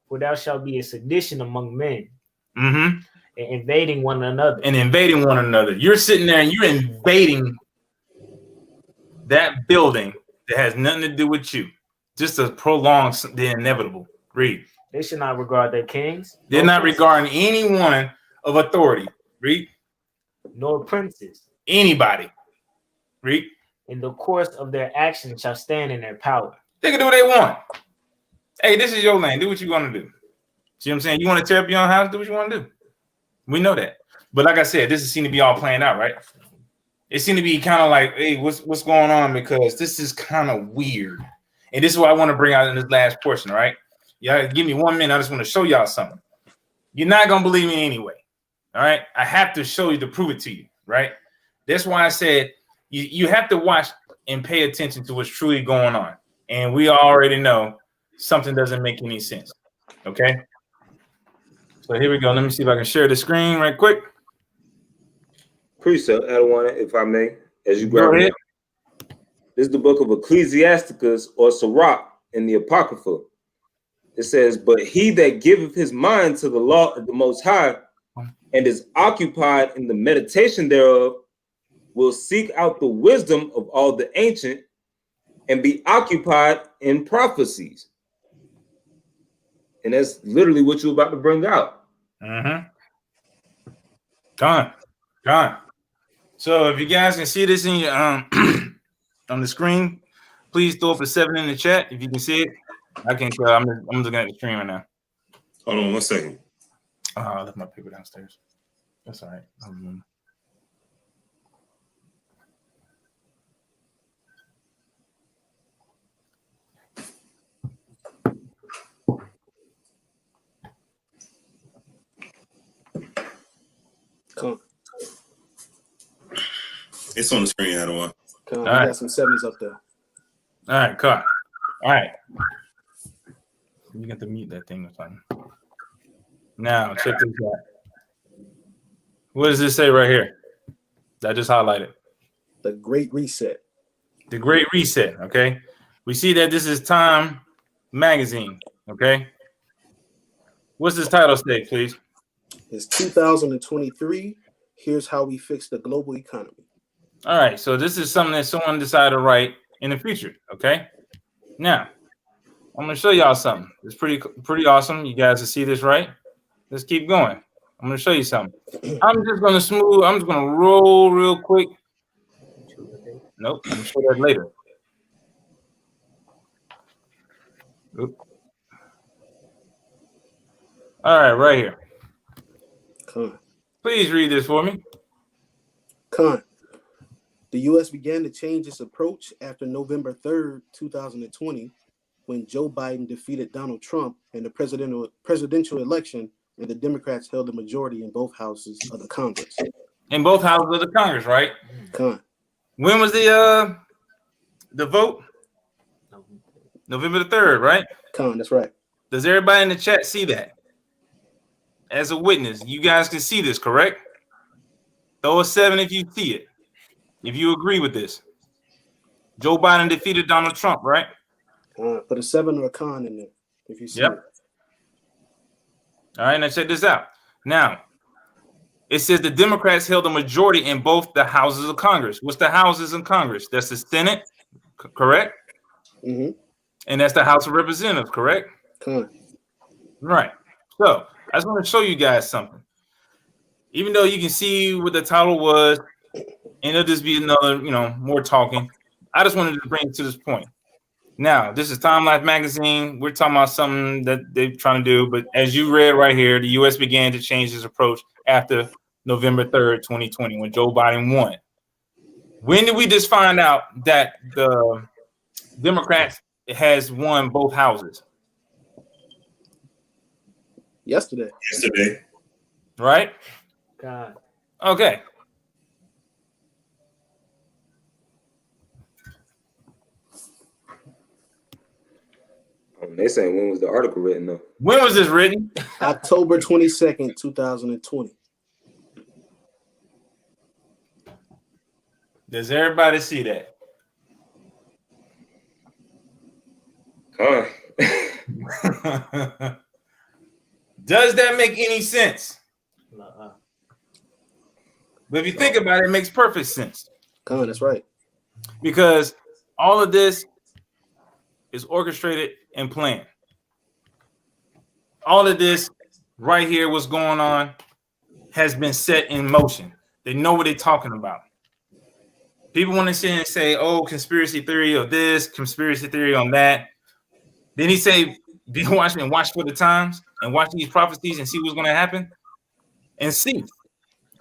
"For thou shalt be a sedition among men, invading one another. You're sitting there and you're invading that building that has nothing to do with you, just to prolong the inevitable. Read. They should not regard their kings. They're not regarding anyone of authority. Read. Nor princes. Anybody. Read. In the course of their actions shall stand in their power. They can do what they want. Hey, this is your land. Do what you want to do. See what I'm saying? You want to tear up your own house? Do what you want to do. We know that. But like I said, this is seen to be all playing out, right? It seemed to be kind of like, hey, what's going on? Because this is kind of weird. And this is what I want to bring out in this last portion, right? Y'all give me 1 minute. I just want to show y'all something. You're not going to believe me anyway. All right? I have to show you to prove it to you, right? That's why I said you have to watch and pay attention to what's truly going on. And we already know something doesn't make any sense. Okay? So here we go. Let me see if I can share the screen right quick. Precept, Adawan, if I may, as you grab it. This is the book of Ecclesiasticus or Sirach in the Apocrypha. It says, but he that giveth his mind to the law of the Most High and is occupied in the meditation thereof will seek out the wisdom of all the ancient and be occupied in prophecies. And that's literally what you're about to bring out. Mm-hmm. Gone. So if you guys can see this in your on the screen, please throw up a 7 in the chat if you can see it. I can't tell. I'm looking at the screen right now. Hold on 1 second. I left my paper downstairs. That's all right. Come. It's on the screen, I don't want. Come. I got some 7s up there. All right, cut. All right. You got to mute that thing or something. Now, check this out. What does this say right here? I just highlighted. The Great Reset. The Great Reset, okay? We see that this is Time Magazine, okay? What's this title say, please? It's 2023. Here's how we fix the global economy. All right, so this is something that someone decided to write in the future, okay? Now, I'm going to show y'all something. It's pretty awesome. You guys can see this, right? Let's keep going. I'm going to show you something. I'm just going to roll real quick. Nope, I'm going to show that later. Oop. All right, right here. Con. Please read this for me. Con. The U.S. began to change its approach after November 3rd, 2020, when Joe Biden defeated Donald Trump in the presidential election, and the Democrats held the majority in both houses of the Congress. In both houses of the Congress, right? Con. When was the vote? November the 3rd, right? Con, that's right. Does everybody in the chat see that? As a witness, you guys can see this, correct? Throw a 7 if you see it. If you agree with this. Joe Biden defeated Donald Trump, right? Put a 7 or a con in there if you see Yep. it. All right, now check this out. Now, it says the Democrats held a majority in both the houses of Congress. What's the houses in Congress? That's the Senate, correct? Mm-hmm. And that's the House of Representatives, correct? Con. Right. So I just want to show you guys something. Even though you can see what the title was, and it'll just be another, more talking. I just wanted to bring it to this point. Now, this is Time Life Magazine. We're talking about something that they're trying to do. But as you read right here, the U.S. began to change its approach after November 3rd, 2020, when Joe Biden won. When did we just find out that the Democrats has won both houses? Yesterday. Right? God. Okay. They saying when was the article written though? When was this written? October 22nd, 2020. Does everybody see that? Does that make any sense? But if you think about it, it makes perfect sense. That's right. Because all of this is orchestrated and planned. All of this right here, what's going on, has been set in motion. They know what they're talking about. People want to sit and say, oh, conspiracy theory of this, conspiracy theory on that. Then he say, be watching and watch for the times and watch these prophecies and see what's going to happen. And see.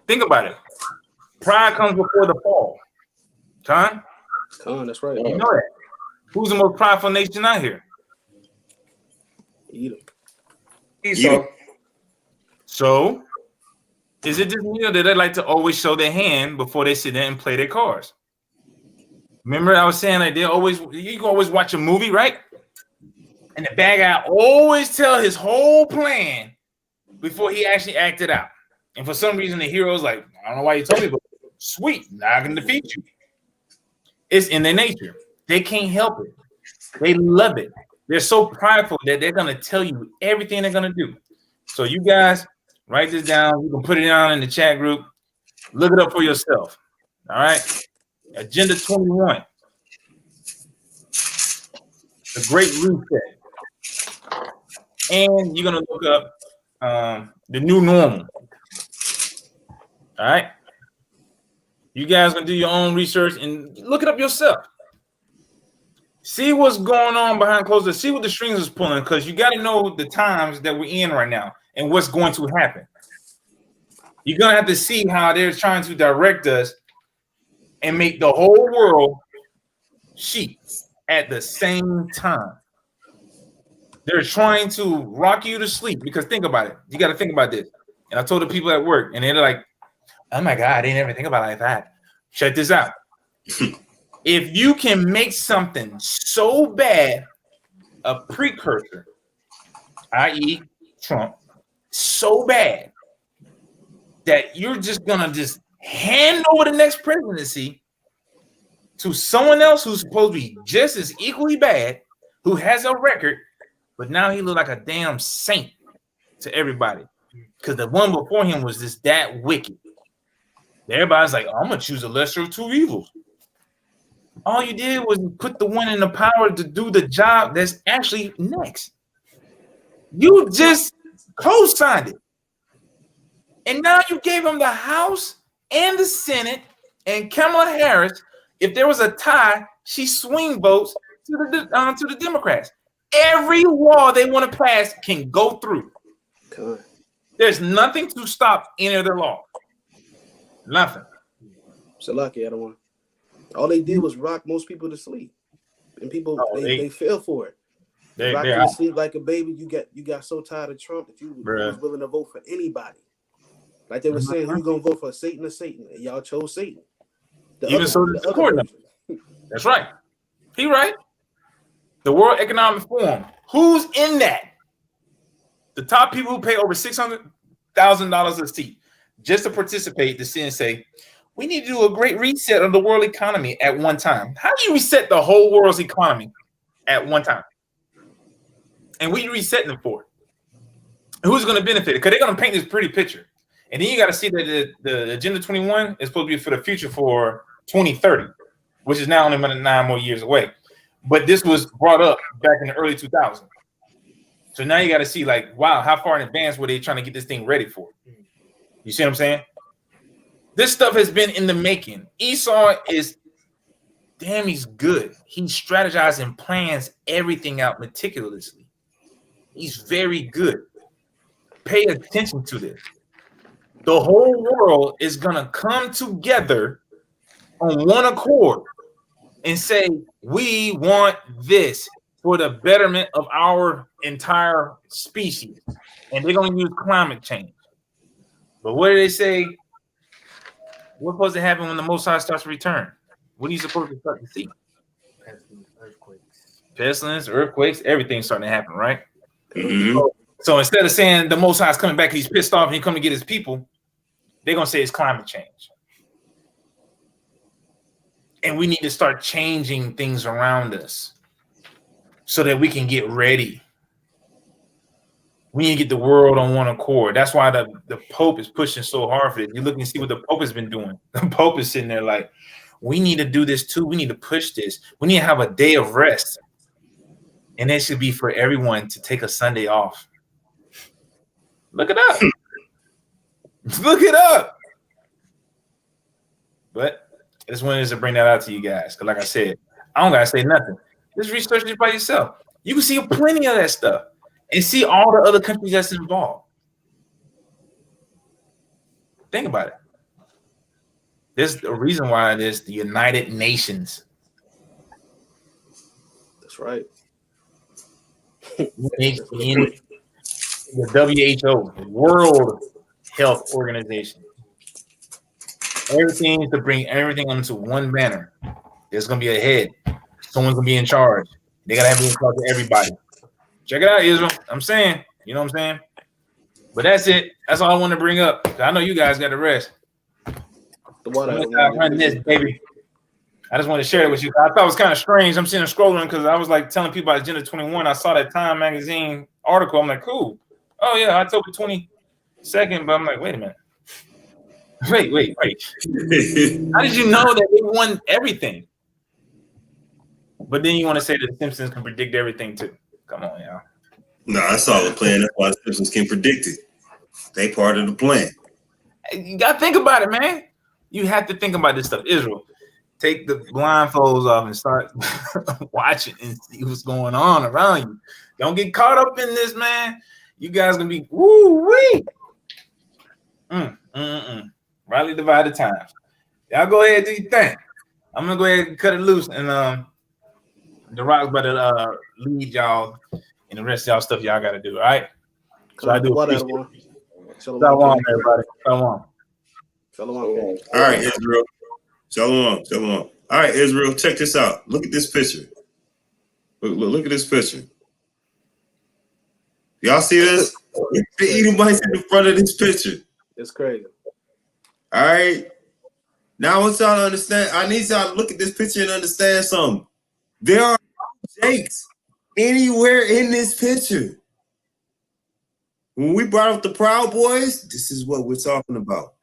Think about it. Pride comes before the fall. That's right. You know that. Who's the most prideful nation out here? Esau. So, is it just that they like to always show their hand before they sit there and play their cards? Remember, I was saying like you can always watch a movie, right? And the bad guy always tell his whole plan before he actually acted out. And for some reason, the hero's like, I don't know why you told me, but sweet, now I can defeat you. It's in their nature. They can't help it. They love it. They're so prideful that they're going to tell you everything they're going to do. So you guys, write this down. You can put it down in the chat group. Look it up for yourself. All right? Agenda 21. The Great Reset. And you're going to look up the new normal. All right? You guys going to do your own research and look it up yourself. See what's going on behind closed doors. See what the strings is pulling, because you got to know the times that we're in right now and what's going to happen. You're going to have to see how they're trying to direct us and make the whole world sheep at the same time. They're trying to rock you to sleep, because think about it. You got to think about this. And I told the people at work, and they're like, oh my God, I didn't ever think about it like that. Check this out. If you can make something so bad, a precursor, i.e. Trump, so bad that you're just going to just hand over the next presidency to someone else who's supposed to be just as equally bad, who has a record, but now he look like a damn saint to everybody. Because the one before him was just that wicked. Everybody's like, I'm going to choose a lesser of two evils. All you did was put the one in the power to do the job that's actually next. You just co-signed it. And now you gave him the House and the Senate, and Kamala Harris, if there was a tie, she swing votes to the Democrats. Every law they want to pass can go through. Good. There's nothing to stop any of their law. Nothing. So lucky, I don't want. All they did was rock most people to sleep, and people they fell for it. They rock you to sleep like a baby. You got so tired of Trump that you was willing to vote for anybody. Like they were saying, who's gonna vote for Satan or Satan? And y'all chose Satan. Even so, that's right. He right. The World Economic Forum. Who's in that? The top people who pay over $600,000 a seat just to participate, to sit and say, we need to do a great reset of the world economy at one time. How do you reset the whole world's economy at one time? And what are you resetting them for? And who's going to benefit it? Because they're going to paint this pretty picture. And then you got to see that the Agenda 21 is supposed to be for the future for 2030, which is now only 9 more years away. But this was brought up back in the early 2000s. So now you got to see, like, wow, how far in advance were they trying to get this thing ready for? You see what I'm saying? This stuff has been in the making. Esau is, damn, he's good. He strategizes and plans everything out meticulously. He's very good. Pay attention to this. The whole world is going to come together on one accord and say, we want this for the betterment of our entire species. And they're going to use climate change. But what do they say? What's supposed to happen when the Most High starts to return? What are you supposed to start to see? Pestilence, earthquakes, everything's starting to happen, right? Mm-hmm. So instead of saying the Most High is coming back, he's pissed off and he's coming to get his people, they're going to say it's climate change. And we need to start changing things around us so that we can get ready. we need to get the world on one accord. That's why the Pope is pushing so hard for it. You look and see what the Pope has been doing. The Pope is sitting there like, we need to do this too. We need to push this. We need to have a day of rest. And it should be for everyone to take a Sunday off. Look it up. Look it up. But I just wanted to bring that out to you guys. Because like I said, I don't got to say nothing. Just research it by yourself. You can see plenty of that stuff. And see all the other countries that's involved. Think about it. There's a reason why there's the United Nations. That's right. The WHO, the World Health Organization. Everything is to bring everything onto one banner. There's going to be a head. Someone's going to be in charge. They got to have to talk to everybody. Check it out, Israel. I'm saying, you know what I'm saying? But that's it. That's all I want to bring up. I know you guys got to rest. Run this, baby. I just want to share it with you. I thought it was kind of strange. I'm sitting scrolling because I was like telling people about Agenda 21. I saw that Time magazine article. I'm like, cool. Oh, yeah, October 22nd. But I'm like, wait a minute. Wait. How did you know that they won everything? But then you want to say that the Simpsons can predict everything too. Come on, y'all. No, I saw the plan. That's why the Simpsons can predict it. They part of the plan. You got to think about it, man. You have to think about this stuff. Israel, take the blindfolds off and start watching and see what's going on around you. Don't get caught up in this, man. You guys going to be woo-wee. Rightly divided time. Y'all go ahead and do your thing. I'm going to go ahead and cut it loose. And the Rock's better lead y'all and the rest of y'all stuff y'all got to do, all right? So I do appreciate it. Shalom, everybody. Shalom. Shalom. All right, Israel. Shalom. All right, Israel, check this out. Look at this picture. Look at this picture. Y'all see this? The Edomites in the front of this picture. It's crazy. All right. Now I want y'all to understand. I need y'all to look at this picture and understand something. There are no Jakes anywhere in this picture. When we brought up the Proud Boys, this is what we're talking about.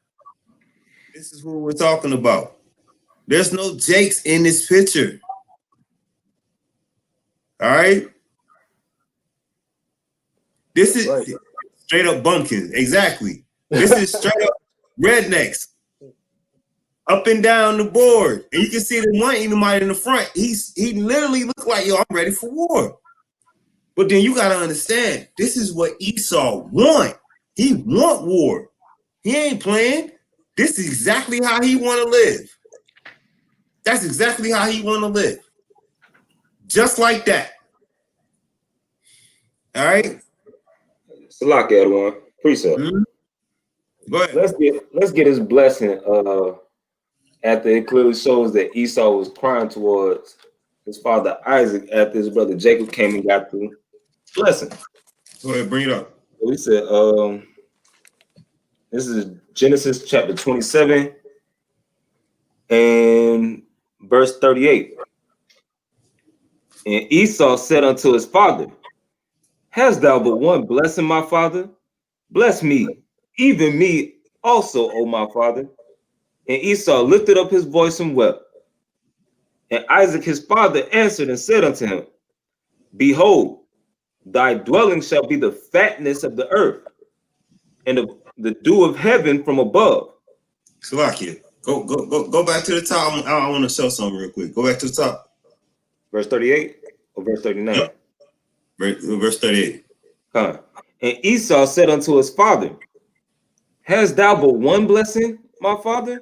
This is what we're talking about. There's no Jakes in this picture. All right? This is right. Straight up bumpkins. Exactly. This is straight up rednecks. Up and down the board. And you can see the one Edomite in the front. He literally looks like, yo, I'm ready for war. But then you got to understand, this is what Esau want. He want war. He ain't playing. This is exactly how he want to live. That's exactly how he want to live. Just like that. All right? Salak, everyone. Precept. Mm-hmm. Go ahead. Let's get his blessing after it clearly shows that Esau was crying towards his father Isaac after his brother Jacob came and got the blessing. Go ahead, bring it up. We said this is Genesis chapter 27 and verse 38. And Esau said unto his father, hast thou but one blessing, my father? Bless me, even me also, O my father. And Esau lifted up his voice and wept. And Isaac his father answered and said unto him, behold, thy dwelling shall be the fatness of the earth, and of the dew of heaven from above. Salakia, go back to the top. I want to show something real quick. Go back to the top. Verse 38 or verse 39? Yep. Verse 38. And Esau said unto his father, hast thou but one blessing, my father?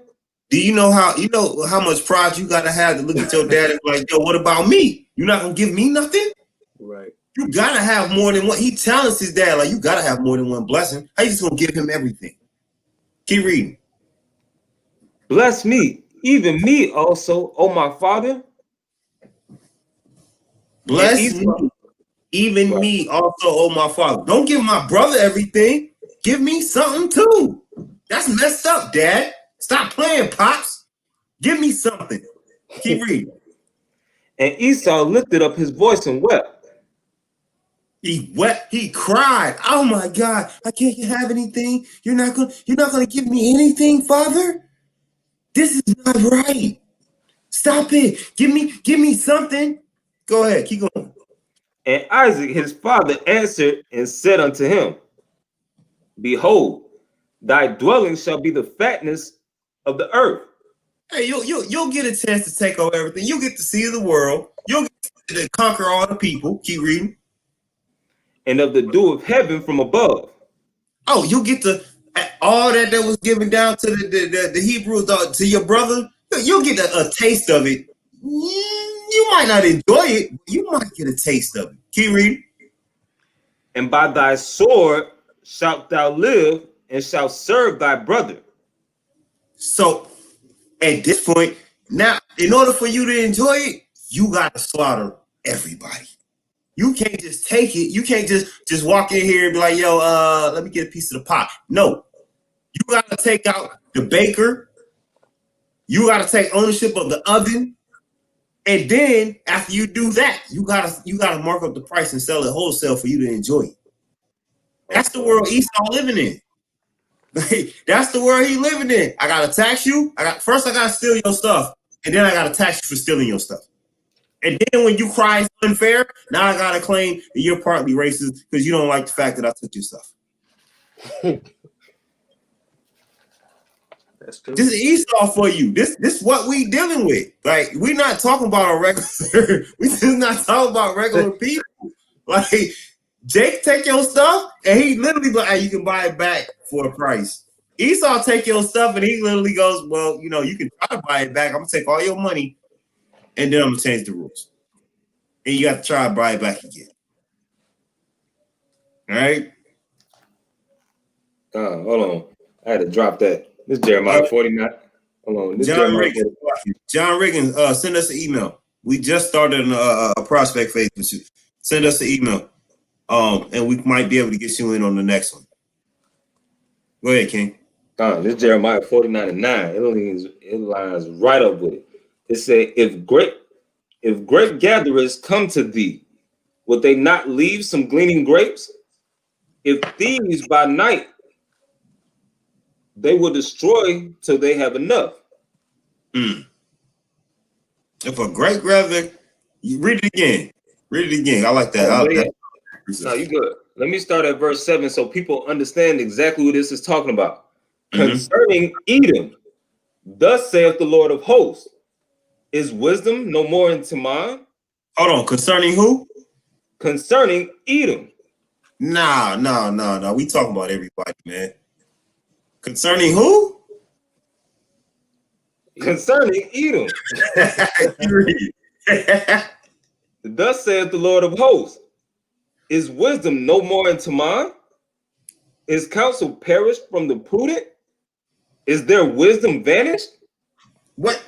Do you know how much pride you gotta have to look at your dad and be like, yo, what about me? You're not gonna give me nothing? Right. You gotta have more than one. He tells his dad, like, you gotta have more than one blessing. How you just gonna give him everything? Keep reading. Bless me, even me also, O my father. Bless me, even me also, oh my father. Don't give my brother everything. Give me something too. That's messed up, Dad. Stop playing, Pops. Give me something. Keep reading. And Esau lifted up his voice and wept. He wept. He cried. Oh my God! I can't have anything. You're not gonna give me anything, Father. This is not right. Stop it. Give me something. Go ahead. Keep going. And Isaac his father answered and said unto him, Behold, thy dwelling shall be the fatness of the earth. Hey, you'll get a chance to take over everything. You'll get to see the world. You'll get to conquer all the people. Keep reading. And of the dew of heaven from above. Oh, you'll get to all that was given down to the Hebrews, to your brother. You'll get a taste of it. You might not enjoy it, but you might get a taste of it. Keep reading. And by thy sword shalt thou live, and shalt serve thy brother. So at this point, now, in order for you to enjoy it, you got to slaughter everybody. You can't just take it. You can't just walk in here and be like, yo, let me get a piece of the pie. No. You got to take out the baker. You got to take ownership of the oven. And then after you do that, you gotta mark up the price and sell it wholesale for you to enjoy it. That's the world Esau living in. That's the world he living in. I gotta tax you. I gotta steal your stuff, and then I gotta tax you for stealing your stuff. And then when you cry it's unfair, now I gotta claim that you're partly racist because you don't like the fact that I took your stuff. That's true. This is Esau for you. This is what we dealing with. Like, we're not talking about a regular. We just not talking about regular people. Like, Jake take your stuff and he literally like, hey, you can buy it back for a price. Esau take your stuff and he literally goes, well, you can try to buy it back. I'm gonna take all your money and then I'm gonna change the rules. And you got to try to buy it back again. All right. Hold on. I had to drop that. This is Jeremiah 49. Hold on. This John Riggins, send us an email. We just started a prospect phase with you. Send us an email. And we might be able to get you in on the next one. Go ahead, King. This is Jeremiah 49 and 9. It lines right up with it. It said, if grape gatherers come to thee, would they not leave some gleaning grapes? If thieves by night, they will destroy till they have enough. If a grape gatherer, you read it again. Read it again. I like that. No, you good. Let me start at verse 7 so people understand exactly what this is talking about. Concerning Edom, thus saith the Lord of hosts, is wisdom no more in Teman? Hold on. Concerning who? Concerning Edom. No. We talking about everybody, man. Concerning who? Concerning Edom. Thus saith the Lord of hosts, is wisdom no more in Teman? Is counsel perished from the prudent? Is their wisdom vanished? What?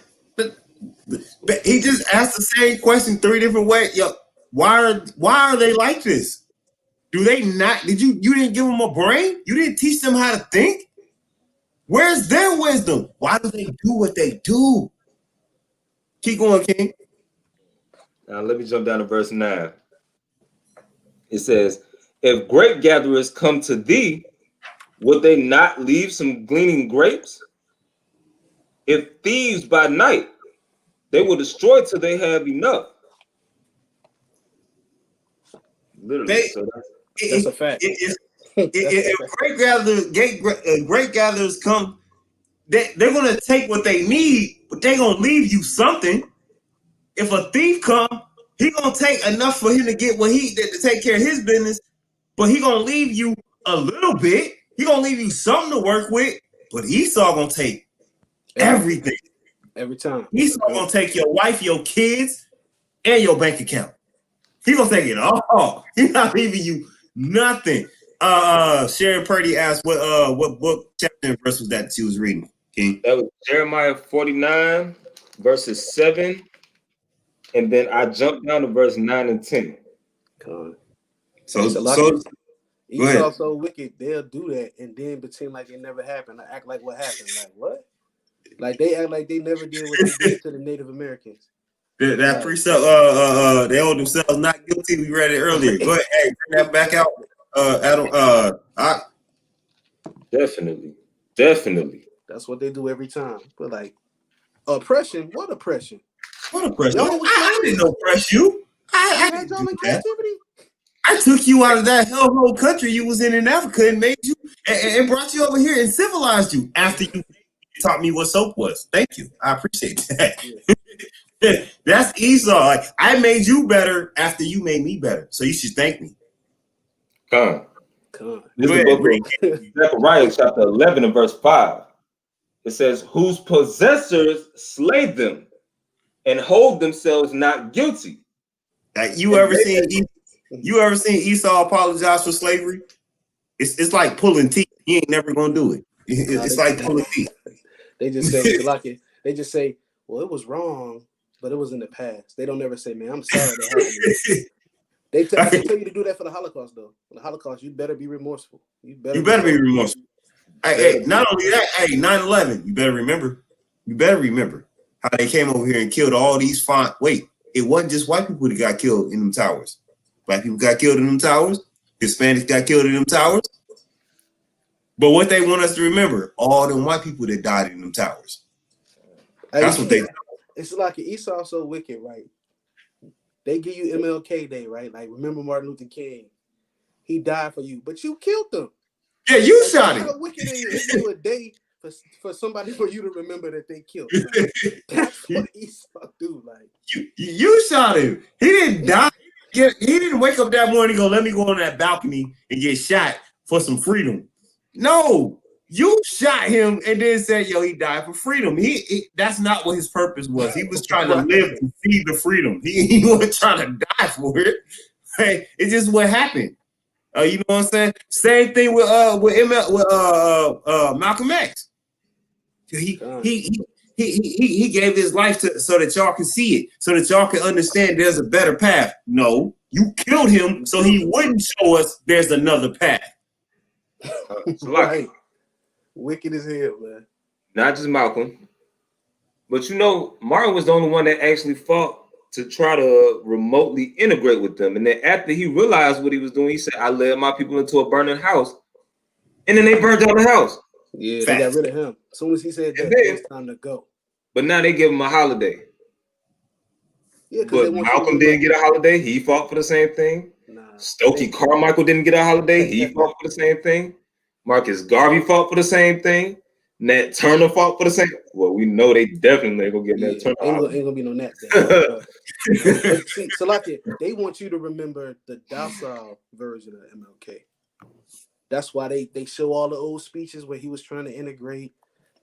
He just asked the same question 3 different ways. Yo, why are they like this? Do they not? You didn't give them a brain? You didn't teach them how to think? Where's their wisdom? Why do they do what they do? Keep going, King. Now let me jump down to verse 9. It says, if grape gatherers come to thee, would they not leave some gleaning grapes? If thieves by night, they will destroy till they have enough. Literally. That's a fact. If grape gatherers come, they're going to take what they need, but they're going to leave you something. If a thief come, he going to take enough for him to get to take care of his business, but he going to leave you a little bit. He going to leave you something to work with, but Esau going to take everything. Every time. Esau going to take your wife, your kids, and your bank account. He going to take it all. He's not leaving you nothing. Sharon Purdy asked what book, chapter, and verse was that she was reading, King? That was Jeremiah 49, verses 7. And then I jumped down to verse 9 and 10. God. So Esau's so wicked, they'll do that and then pretend like it never happened. Like, act like what happened. Like, what? Like, they act like they never did what they did to the Native Americans. That precept, they hold themselves not guilty. We read it earlier. Go ahead, hey, bring that back out. Adam, Definitely. That's what they do every time. But like oppression, what oppression? What oppression? Y'all was I didn't oppress you. I had didn't y'all do in that. captivity. I took you out of that hellhole country you was in Africa and made you and brought you over here and civilized you after you taught me what soap was. Thank you. I appreciate that. Yeah. That's Esau. Like, I made you better after you made me better. So you should thank me. Come. Come. This is the book of Zechariah, chapter 11 and verse 5. It says, whose possessors slay them and hold themselves not guilty. Like, you ever seen Esau apologize for slavery? It's like pulling teeth. He ain't never gonna do it. It's like pulling teeth. They just say, they just say, well, it was wrong, but it was in the past. They don't ever say, man, I'm sorry that happened. I can tell you to do that for the Holocaust, though. For the Holocaust, you better be remorseful. You better be remorseful. Hey, not only that, 9/11, you better remember. You better remember how they came over here and killed all these fine. Wait, it wasn't just white people that got killed in them towers. Black people got killed in them towers. Hispanics got killed in them towers. But what they want us to remember, all them white people that died in them towers. That's what they. It's like Esau so wicked, right? They give you MLK Day, right? Like, remember Martin Luther King. He died for you, but you killed him. Yeah, you shot him. How wicked is it? Give you a day for somebody for you to remember that they killed. Like, that's what Esau do. Like, you shot him. He didn't die. He didn't wake up that morning and go, let me go on that balcony and get shot for some freedom. No, you shot him and then said, yo, he died for freedom. That's not what his purpose was. He was trying to live to see the freedom. He wasn't trying to die for it. Hey, it's just what happened. You know what I'm saying? Same thing with Malcolm X. He gave his life so that y'all can see it, so that y'all can understand there's a better path. No, you killed him so he wouldn't show us there's another path. Right. Wicked as hell, man. Not just Malcolm, but Martin was the only one that actually fought to try to remotely integrate with them. And then after he realized what he was doing, he said, I led my people into a burning house. And then they burned down the house. Yeah, they got rid of him. As soon as he said that, it was time to go. But now they give him a holiday. Yeah, but Malcolm didn't get a holiday. He fought for the same thing. Stokely Carmichael didn't get a holiday. He fought for the same thing. Marcus Garvey fought for the same thing. Nat Turner fought for the same. Well, we know they definitely ain't gonna get Nat Turner. Ain't gonna be no Nat. But see, Salaki, they want you to remember the docile version of MLK. That's why they show all the old speeches where he was trying to integrate,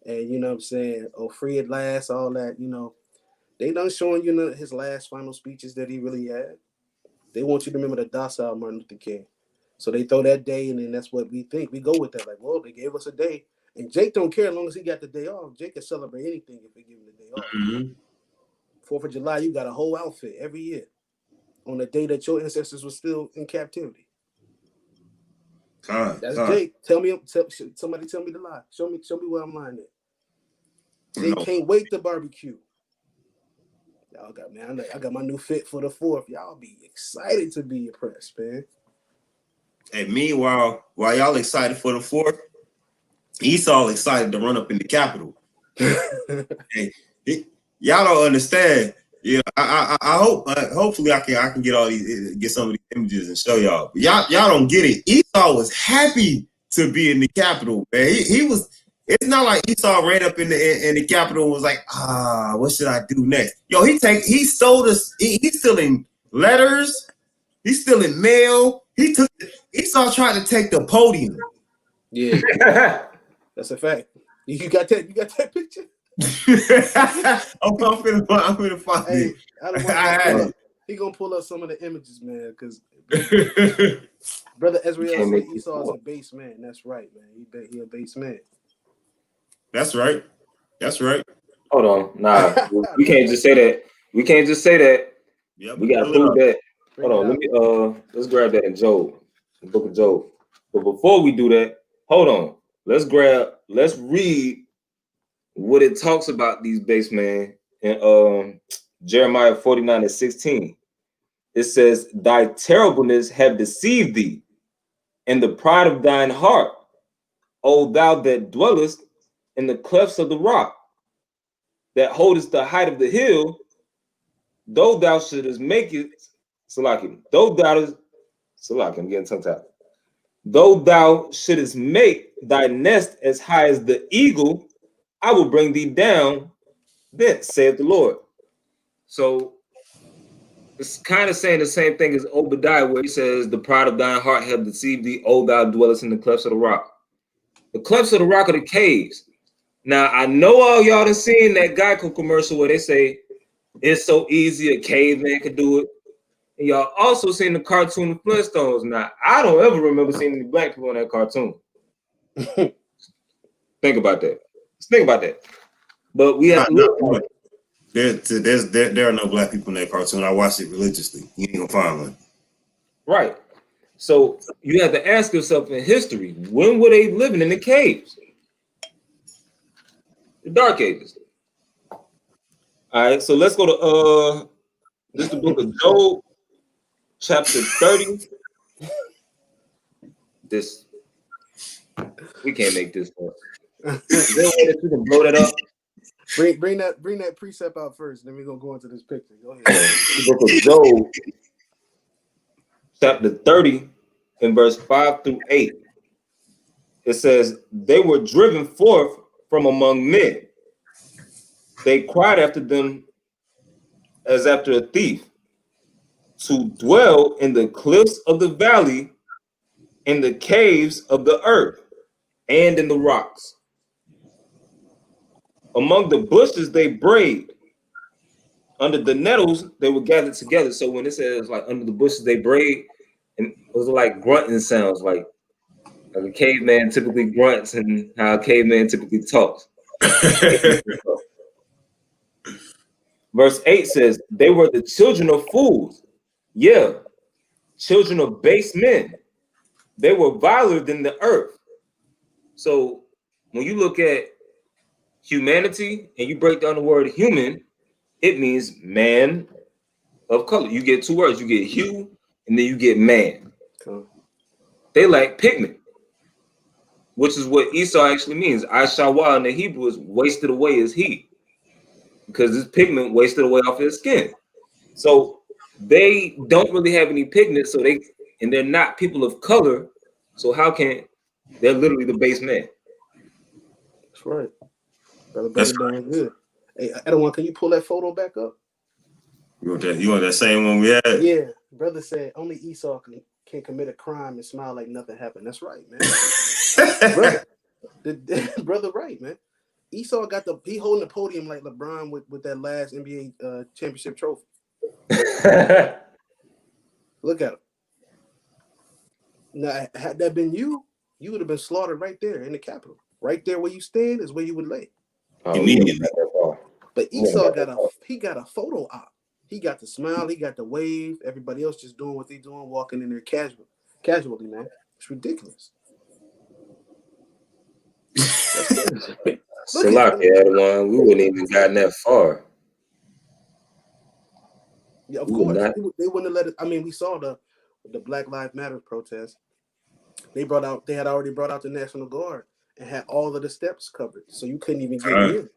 and you know what I'm saying, oh, free at last, all that. They done showing his last final speeches that he really had. They want you to remember the docile Martin Luther King. So they throw that day, and then that's what we think. We go with that, like, well, they gave us a day. And Jake don't care as long as he got the day off. Jake can celebrate anything if they give him the day off. 4th of July, you got a whole outfit every year on the day that your ancestors were still in captivity. That's Jake. Somebody tell me the lie. Show me where I'm lying at. Jake can't wait to barbecue. Y'all got, man, I got my new fit for the 4th. Y'all be excited to be oppressed, man. And meanwhile, while y'all excited for the 4th, Esau excited to run up in the Capitol. Hey, y'all don't understand. Yeah, I hope. Hopefully, I can get all these, get some of these images and show y'all. But y'all don't get it. Esau was happy to be in the Capitol, man. He was. It's not like Esau ran up in the Capitol and was like, what should I do next? Yo, he sold us. He's stealing letters. He's stealing mail. Esau tried to take the podium. Yeah, that's a fact. You got that? You got that picture? I'm gonna find it. He gonna pull up some of the images, man. Because Brother Ezrael said Esau is a base man. That's right, man. He a base man. That's right. Hold on, nah, we can't just say that. Yep, we gotta prove that. Hold on, let's grab that in Job, the book of Job. But before we do that, hold on. Let's read what it talks about these base men in Jeremiah 49:16. It says, thy terribleness have deceived thee, and the pride of thine heart, O thou that dwellest in the clefts of the rock, that holdest the height of the hill, though thou shouldest make it, Salakim, I'm getting tongue tied. Though thou shouldest make thy nest as high as the eagle, I will bring thee down thence, saith the Lord. So it's kind of saying the same thing as Obadiah, where he says, the pride of thine heart hath deceived thee, O thou dwellest in the clefts of the rock. The clefts of the rock are the caves. Now, I know all y'all done seen that Geico commercial where they say, it's so easy, a caveman could do it. And y'all also seen the cartoon of Flintstones. Now, I don't ever remember seeing any black people in that cartoon. Think about that. Let's think about that. But we have to look. There are no black people in that cartoon. I watched it religiously. You ain't gonna find one. Right. So you have to ask yourself in history, when were they living in the caves? The Dark Ages. All right, so let's go to this is the book of Job, chapter 30. This we can't make this up. Is there a way that you can blow that up? Bring that precept out first, then we're gonna go into this picture. Go ahead. The book of Job, chapter 30, in verse 5 through 8. It says, they were driven forth from among men. They cried after them as after a thief, to dwell in the cliffs of the valley, in the caves of the earth, and in the rocks. Among the bushes they brayed, under the nettles they were gathered together. So when it says like under the bushes they brayed, and those are like grunting sounds, like a caveman typically grunts and how a caveman typically talks. Verse 8 says, they were the children of fools, yeah, children of base men. They were viler than the earth. So when you look at humanity and you break down the word human, it means man of color. You get two words. You get hue and then you get man. Cool. They lack pigment, which is what Esau actually means. Ashawa in the Hebrew is wasted away as heat, because this pigment wasted away off his skin. So they don't really have any pigment, so they're not people of color. So how can they're literally the base man? That's right. Brother doing good. Hey, Edwin, can you pull that photo back up? You want that same one we had? Yeah. Brother said only Esau can commit a crime and smile like nothing happened. That's right, man. brother, right, man. Esau he holding the podium like LeBron with that last NBA championship trophy. Look at him. Now, had that been you would have been slaughtered right there in the Capitol. Right there where you stand is where you would lay. Immediately. But Esau got a photo op. He got the smile, he got the wave. Everybody else just doing what they doing, walking in there casually, man. It's ridiculous. Salaki had one. We wouldn't even gotten that far. Yeah, of course. They wouldn't have let it. I mean, we saw the Black Lives Matter protest. They had already brought out the National Guard and had all of the steps covered. So you couldn't even get near.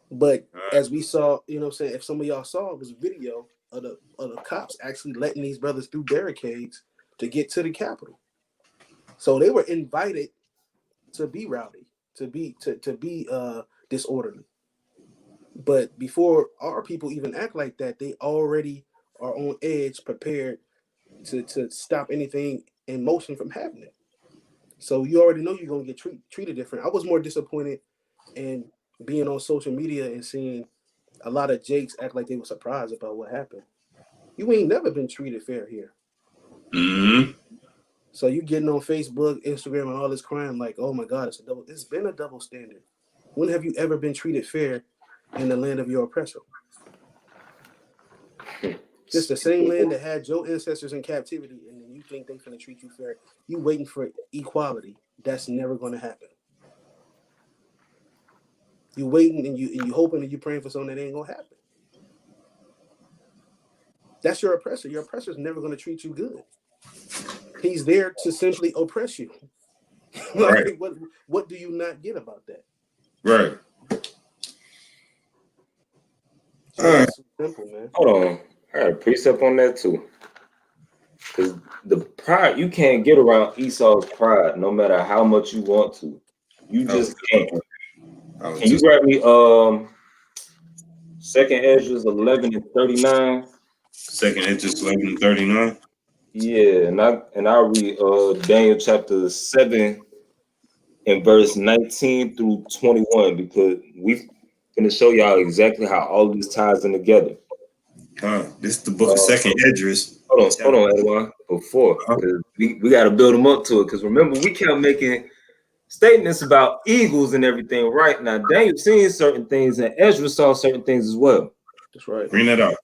But as we saw, you know what I'm saying, if some of y'all saw, it was video of the cops actually letting these brothers through barricades to get to the Capitol. So they were invited to be rowdy, to be disorderly. But before our people even act like that, they already are on edge, prepared to stop anything in motion from happening. So you already know you're gonna get treated different. I was more disappointed in being on social media and seeing a lot of Jakes act like they were surprised about what happened. You ain't never been treated fair here. Mm-hmm. So you getting on Facebook, Instagram, and all this crime like, oh my God, it's been a double standard. When have you ever been treated fair in the land of your oppressor? Just the same land that had your ancestors in captivity, and then you think they're gonna treat you fair. You waiting for equality. That's never gonna happen. You waiting and you hoping and you praying for something that ain't gonna happen. That's your oppressor. Your oppressor is never going to treat you good. He's there to simply oppress you. Like, Right. What do you not get about that? Right. So All right. it's simple, man. Hold on. I got a precept on that too. Because the pride, you can't get around Esau's pride no matter how much you want to. You just can't. Can you grab me 2nd Ezra 11 and 39? 2nd Ezra 11 and 39. Yeah, and I'll read Daniel chapter 7 and verse 19 through 21, because we're gonna show y'all exactly how all this ties in together. This is the book of 2nd Esdras. Hold on, Edwin. Before we got to build them up to it, because remember we kept making statements about eagles and everything. Right now, Daniel seen certain things, and Ezra saw certain things as well. That's right. Bring that out.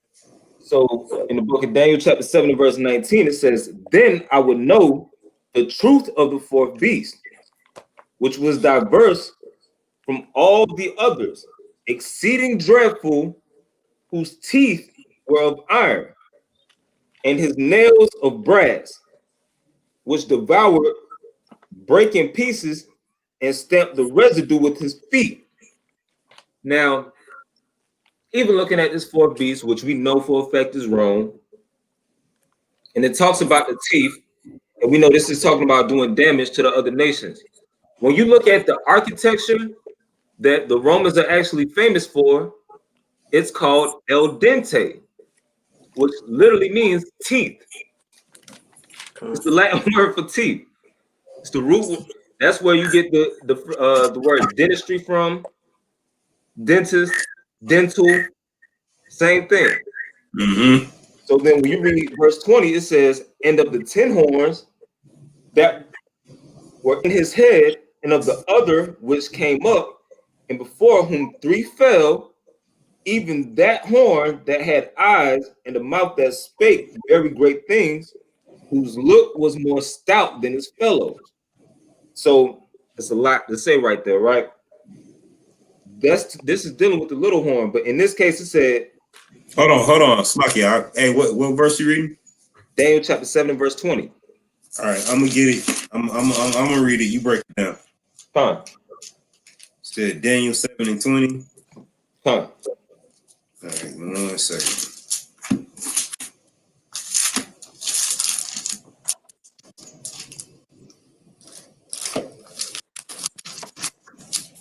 So in the book of Daniel, chapter 7 and verse 19, it says, "Then I would know the truth of the fourth beast, which was diverse from all the others, exceeding dreadful, whose teeth were of iron, and his nails of brass, which devoured, break in pieces, and stamped the residue with his feet." Now, even looking at this fourth beast, which we know for a fact is Rome, and it talks about the teeth, and we know this is talking about doing damage to the other nations. When you look at the architecture that the Romans are actually famous for, it's called el dente, which literally means teeth. It's the Latin word for teeth. It's the root. That's where you get the word dentistry from. Dentist, dental, same thing. Mm-hmm. So then when you read verse 20, it says, "And of the 10 horns that were in his head, and of the other which came up, and before whom 3 fell, even that horn that had eyes and a mouth that spake very great things, whose look was more stout than his fellows." So it's a lot to say right there, right? This is dealing with the little horn, but in this case it said, Hold on, Slucky. Hey, what verse you reading? Daniel chapter 7 verse 20. All right, I'm gonna get it. I'm gonna read it. You break it down. Fine. Said Daniel 7 and 20. Fine. All right, 1 second.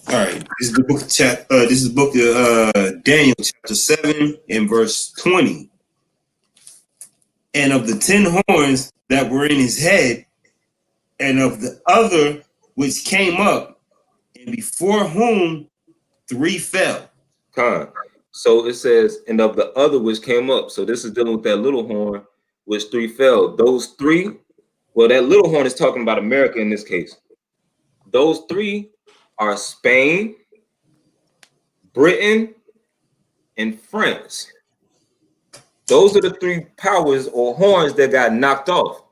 All right, this is the book of this is the book of Daniel chapter 7 and verse 20. "And of the 10 horns that were in his head, and of the other which came up, and before whom 3 fell." So it says, "And of the other which came up." So this is dealing with that little horn, which 3 fell. Those 3, well, that little horn is talking about America in this case. Those 3 are Spain, Britain, and France. Those are the 3 powers or horns that got knocked off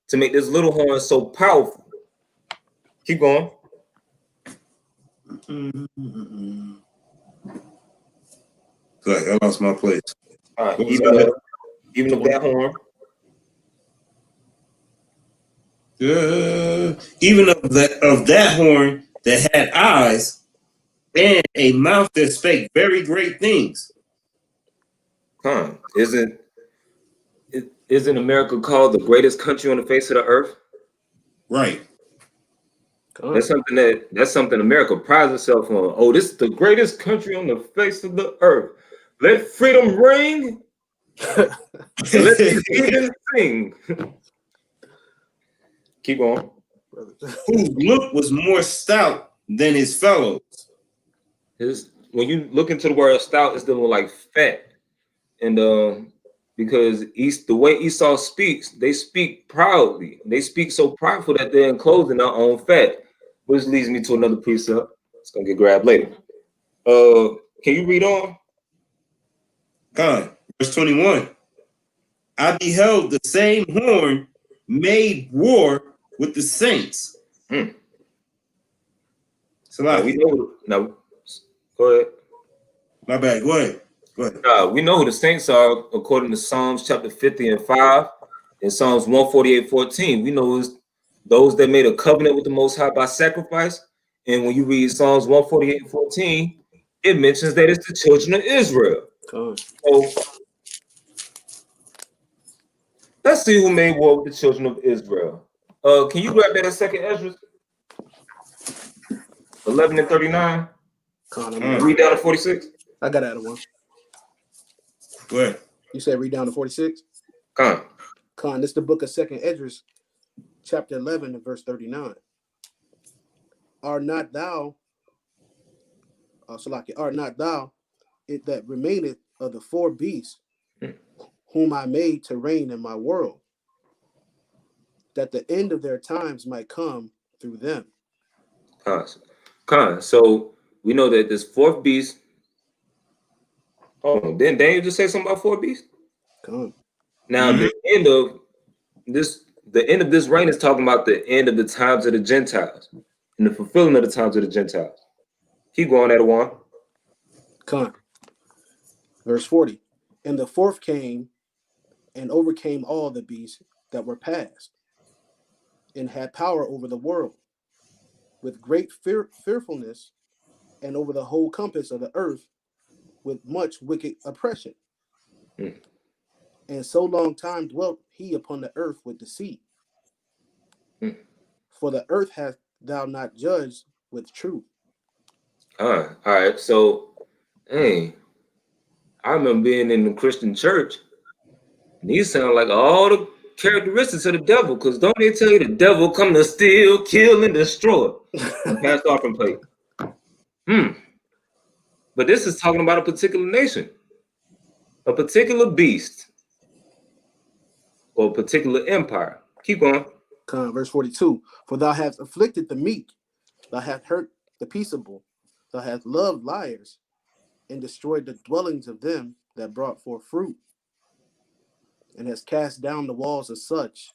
to make this little horn so powerful. Keep going. Like I lost my place. All right, even of that horn. Even of that horn that had eyes and a mouth that spake very great things. Isn't America called the greatest country on the face of the earth? Right. That's something America prides itself on. Oh, this is the greatest country on the face of the earth. Let freedom ring. And let the heathen sing. Keep going. Whose look was more stout than his fellows. When you look into the word stout, it's dealing like fat. And because the way Esau speaks, they speak proudly. They speak so prideful that they're enclosed in their own fat, which leads me to another precept. It's gonna get grabbed later. Can you read on? Verse 21. "I beheld the same horn made war with the saints." So now, go ahead. My bad. Go ahead. We know who the saints are according to Psalms chapter 50 and 5 and Psalms 148:14. We know it's those that made a covenant with the Most High by sacrifice. And when you read Psalms 148:14, it mentions that it's the children of Israel. So let's see who made war with the children of Israel. Can you grab that in 2nd Ezra 11 and 39? Read down to 46. I got out of one. Go ahead. You said read down to 46? Con, this is the book of 2nd Esdras, chapter 11 and verse 39. Art not thou it that remaineth of the 4 beasts whom I made to reign in my world, that the end of their times might come through them. So we know that this 4th beast. Oh, didn't Daniel just say something about 4 beasts? Now the end of this reign is talking about the end of the times of the Gentiles and the fulfilling of the times of the Gentiles. Keep going at one. Verse 40. And the 4th came and overcame all the beasts that were past, and had power over the world, with great fearfulness, and over the whole compass of the earth, with much wicked oppression. And so long time dwelt he upon the earth with deceit. For the earth hath thou not judged with truth. All right. So, hey, I remember being in the Christian church, and these sound like all the characteristics of the devil, because don't they tell you the devil come to steal, kill, and destroy? And pass the offering plate. But this is talking about a particular nation, a particular beast, or a particular empire. Keep going. Verse 42. For thou hast afflicted the meek, thou hast hurt the peaceable, thou hast loved liars, and destroyed the dwellings of them that brought forth fruit, and hast cast down the walls of such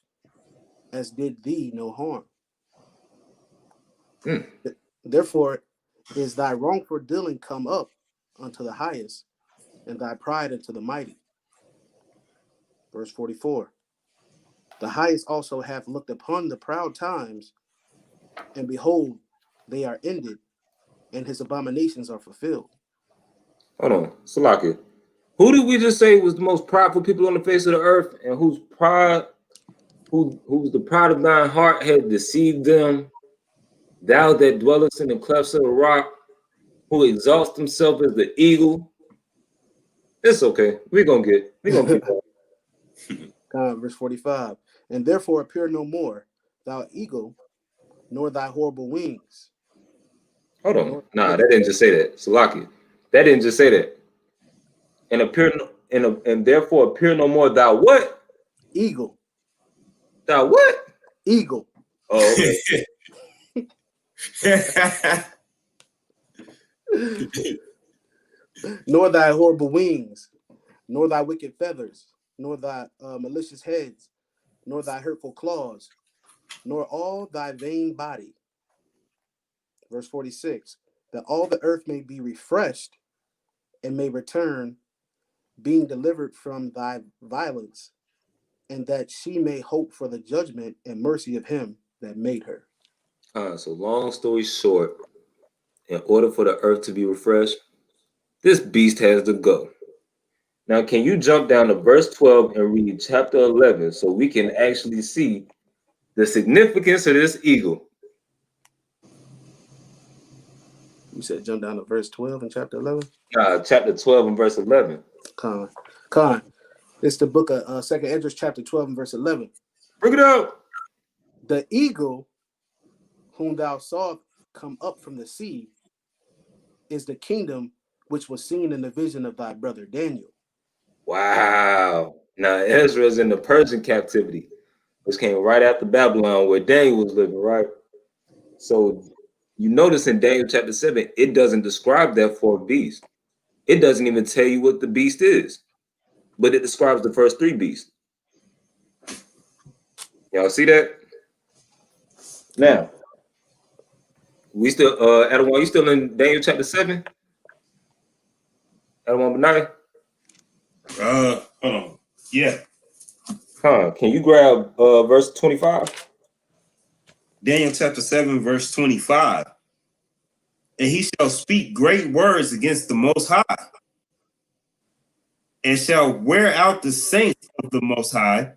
as did thee no harm. Therefore is thy wrongful dealing come up unto the highest, and thy pride unto the mighty. Verse 44. The highest also hath looked upon the proud times, and behold, they are ended, and his abominations are fulfilled. Hold on, Salaki. Who did we just say was the most prideful people on the face of the earth, and whose pride, who's the pride of thine heart had deceived them? Thou that dwellest in the clefts of the rock, who exalts himself as the eagle. It's okay. We're gonna keep going. Verse 45. And therefore appear no more, thou eagle, nor thy horrible wings. Hold on. Nah, that didn't just say that. Salaki. That didn't just say that. And therefore appear no more, thou what? Eagle. Thou what? Eagle. Oh, okay. Nor thy horrible wings, nor thy wicked feathers, nor thy malicious heads, nor thy hurtful claws, nor all thy vain body. Verse 46, that all the earth may be refreshed and may return, being delivered from thy violence, and that she may hope for the judgment and mercy of him that made her. So long story short, in order for the earth to be refreshed, this beast has to go. Now, can you jump down to verse 12 and read chapter 11 so we can actually see the significance of this eagle? You said jump down to verse 12 in chapter 11? Chapter 12 and verse 11. Con. It's the book of 2nd Esdras, chapter 12 and verse 11. Bring it out. The eagle whom thou sawest come up from the sea is the kingdom which was seen in the vision of thy brother Daniel. Wow. Now Ezra is in the Persian captivity, which came right after Babylon, where Daniel was living, right? So you notice in Daniel chapter 7, it doesn't describe that 4th beast. It doesn't even tell you what the beast is, but it describes the first 3 beasts. Y'all see that? Now, we still, Adawan, you still in Daniel chapter 7? Adawan Benai? Hold on. Yeah. Can you grab verse 25? Daniel chapter 7, verse 25. And he shall speak great words against the Most High, and shall wear out the saints of the Most High,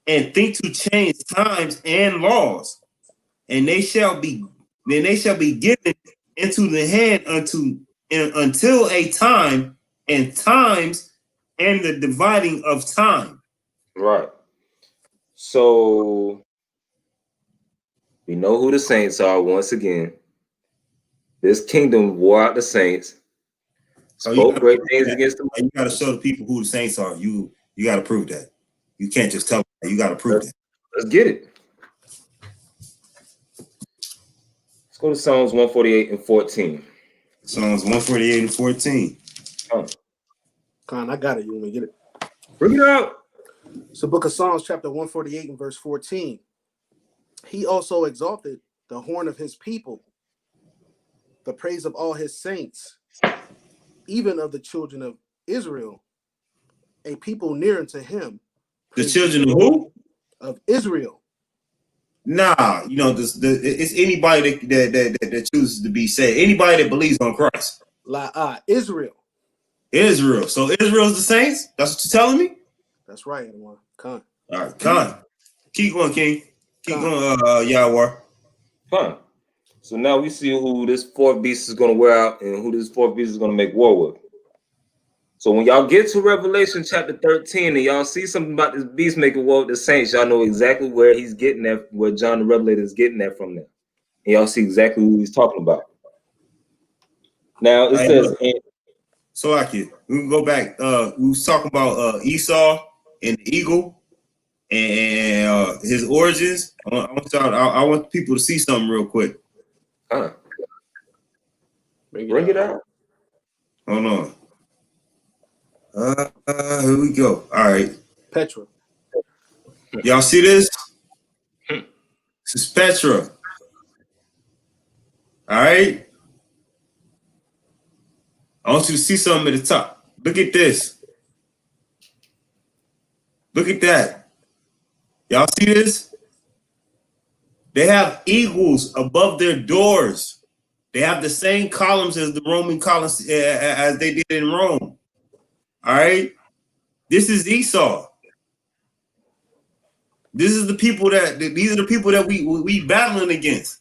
and think to change times and laws, and they shall be given into the hand until a time and times and the dividing of time. Right. So we know who the saints are once again. This kingdom wore out the saints, spoke great things against them. You got to show the people who the saints are. You got to prove that. You can't just tell them that. You got to prove that. Let's get it. Let's go to Psalms 148 and 14. Psalms 148 and 14. Con, I got it. You want me to get it? Bring it out. It's the book of Psalms, chapter 148 and verse 14. He also exalted the horn of his people, the praise of all his saints, even of the children of Israel, a people near unto him. The children of who? Of Israel. Nah, it's anybody that chooses to be saved. Anybody that believes on Christ. Israel. Israel. So Israel's the saints? That's what you're telling me? That's right, Edwin. Con. All right, Con. Keep going, King. Keep going, Yahweh. Fine. So now we see who this fourth beast is going to wear out and who this fourth beast is going to make war with. So when y'all get to Revelation chapter 13 and y'all see something about this beast making war with the saints, y'all know exactly where he's getting that, where John the Revelator is getting that from there. And y'all see exactly who he's talking about. Now it says... So we can go back. We was talking about Esau and the eagle and his origins. I want people to see something real quick. Bring it out. Hold on. Here we go. All right. Petra. Y'all see this? This is Petra. All right. I want you to see something at the top. Look at this. Look at that. Y'all see this? They have eagles above their doors. They have the same columns as the Roman columns as they did in Rome. All right. This is Esau. These are the people that we battling against.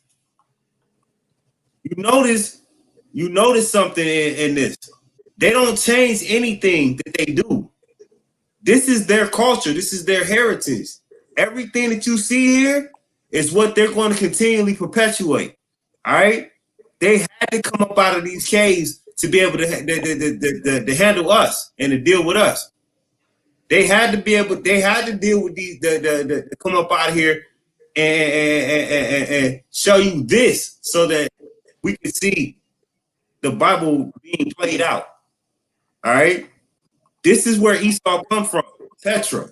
You notice something in this. They don't change anything that they do. This is their culture. This is their heritage. Everything that you see here is what they're going to continually perpetuate. All right. They had to come up out of these caves to be able to handle us and to deal with us. They had to deal with these to come up out of here and show you this so that we can see the Bible being played out. All right. This is where Esau come from. Petra,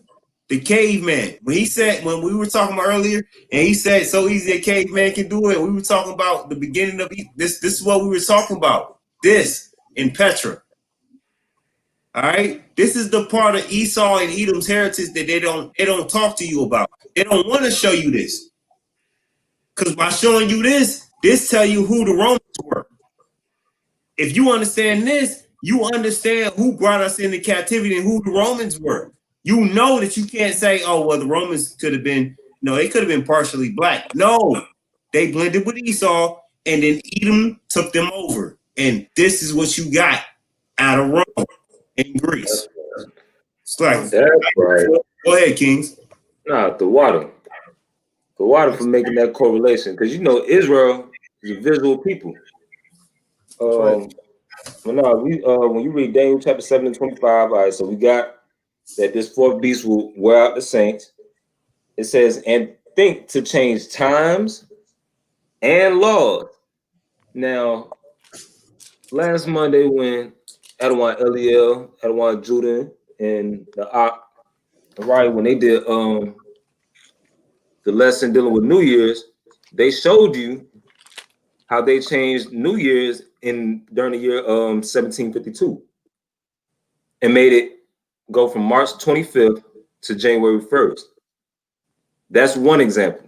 the caveman. When we were talking about earlier, and he said so easy a caveman can do it. We were talking about the beginning of this. This is what we were talking about. This in Petra. All right. This is the part of Esau and Edom's heritage that they don't talk to you about. They don't want to show you this. Because by showing you this tell you who the Romans were. If you understand this, you understand who brought us into captivity and who the Romans were. You know that you can't say, oh, well, the Romans could have been, no, they could have been partially black. No, they blended with Esau and then Edom took them over. And this is what you got out of Rome and Greece. It's like, that's right. Go ahead, Kings. Nah, the water for making that correlation. Because Israel is a visual people. When you read Daniel chapter 7 and 25, all right, so we got that this fourth beast will wear out the saints. It says, and think to change times and laws. Now, last Monday when Adawan Eliel, Adawan Judah, and the right, when they did the lesson dealing with New Year's, they showed you how they changed New Year's during the year 1752. and made it go from March 25th to January 1st. That's one example.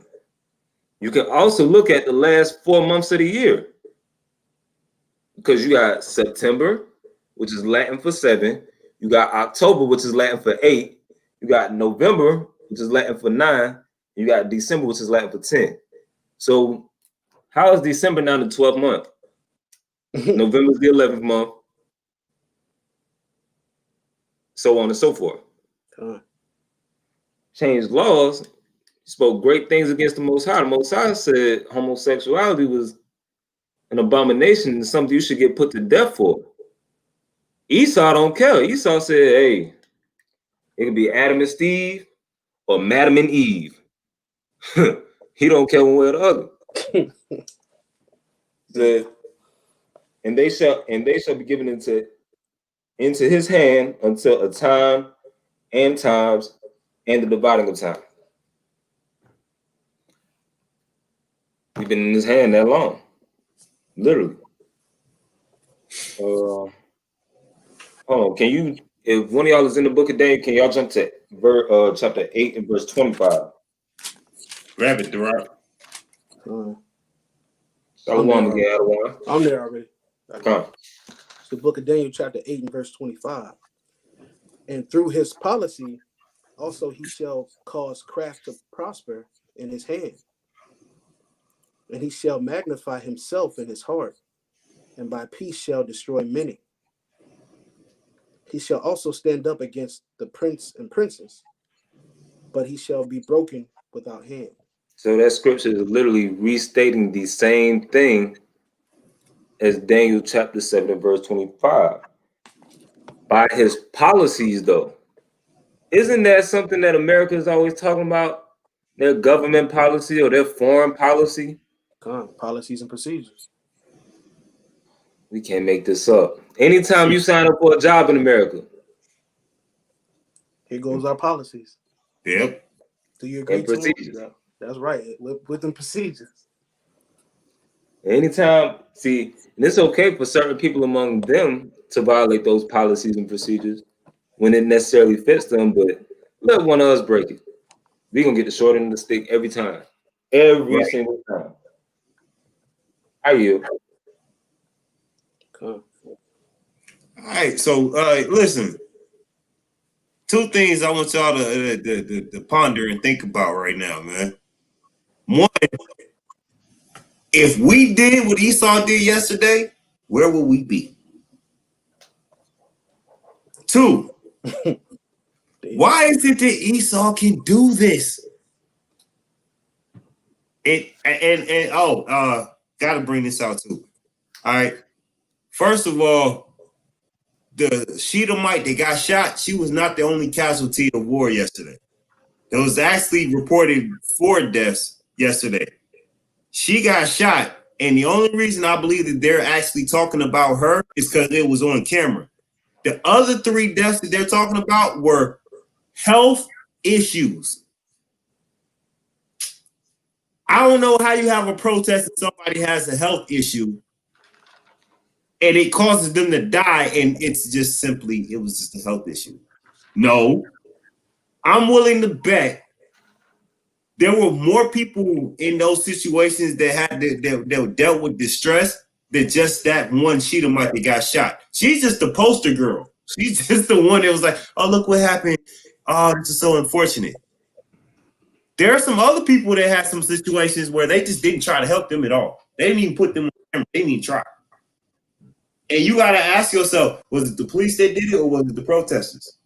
You can also look at the last 4 months of the year, because you got September, which is Latin for 7. You got October, which is Latin for 8. You got November, which is Latin for 9. You got December, which is Latin for 10. So how is December now the 12th month? November is the 11th month. So on and so forth. Changed laws, spoke great things against the Most High. The Most High said homosexuality was an abomination and something you should get put to death for. Esau don't care. Esau said, hey, it could be Adam and Steve or Madam and Eve. He don't care one way or the other. Said, and they shall be given into his hand until a time and times and the dividing of time. We've been in his hand that long. Literally. Hold on, can you, if one of y'all is in the book of Daniel, can y'all jump to chapter 8 and verse 25? Grab it, Durant. I'm there already. Come. It's the book of Daniel, chapter 8 and verse 25. And through his policy, also he shall cause craft to prosper in his hand. And he shall magnify himself in his heart, and by peace shall destroy many. He shall also stand up against the prince and princess, but he shall be broken without hand. So that scripture is literally restating the same thing as Daniel chapter 7 and verse 25. By his policies, though. Isn't that something that America is always talking about? Their government policy or their foreign policy? Policies and procedures. We can't make this up. Anytime you sign up for a job in America, here goes our policies. Yep. Do you agree and procedures? to them? That's right. With them procedures. Anytime, see, and it's okay for certain people among them to violate those policies and procedures when it necessarily fits them, but let one of us break it. We're going to get the short end of the stick every time. Every single time. How you? All right, so listen. Two things I want y'all to ponder and think about right now, man. One, if we did what Esau did yesterday, where would we be? Two, why is it that Esau can do this? Gotta bring this out too. All right. First of all, the Shedemite that got shot, she was not the only casualty of war yesterday. There was actually reported 4 deaths yesterday. She got shot, and the only reason I believe that they're actually talking about her is because it was on camera. The other 3 deaths that they're talking about were health issues. I don't know how you have a protest and somebody has a health issue and it causes them to die, and it's just simply, it was just a health issue. No, I'm willing to bet there were more people in those situations that had that dealt with distress than just that one Shedemite that got shot. She's just the poster girl. She's just the one that was like, oh, look what happened. Oh, this is so unfortunate. There are some other people that had some situations where they just didn't try to help them at all. They didn't even put them on camera. They didn't even try. And you got to ask yourself, was it the police that did it or was it the protesters?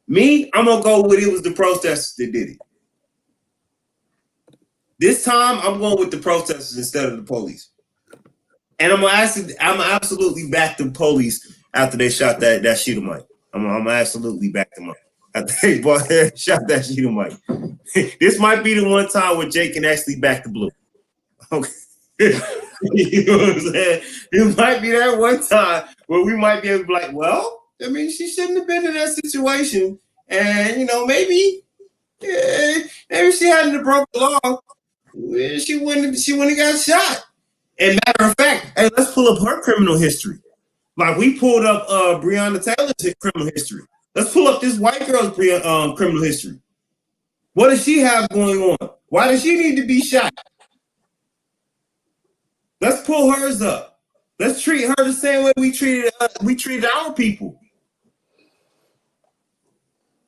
Me, I'm going to go with it was the protesters that did it. This time, I'm going with the protesters instead of the police. And I'm absolutely back the police after they shot that Shedemite. I'm absolutely back them up. After they shot that Shedemite. This might be the one time where Jake can actually back the blue. Okay. You know what I'm saying? It might be that one time where we might be able to be like, well, I mean, she shouldn't have been in that situation. And, you know, maybe she hadn't broken the law. She wouldn't have got shot. And matter of fact, hey, let's pull up her criminal history. Like we pulled up Breonna Taylor's criminal history. Let's pull up this white girl's criminal history. What does she have going on? Why does she need to be shot? Let's pull hers up. Let's treat her the same way we treated our people.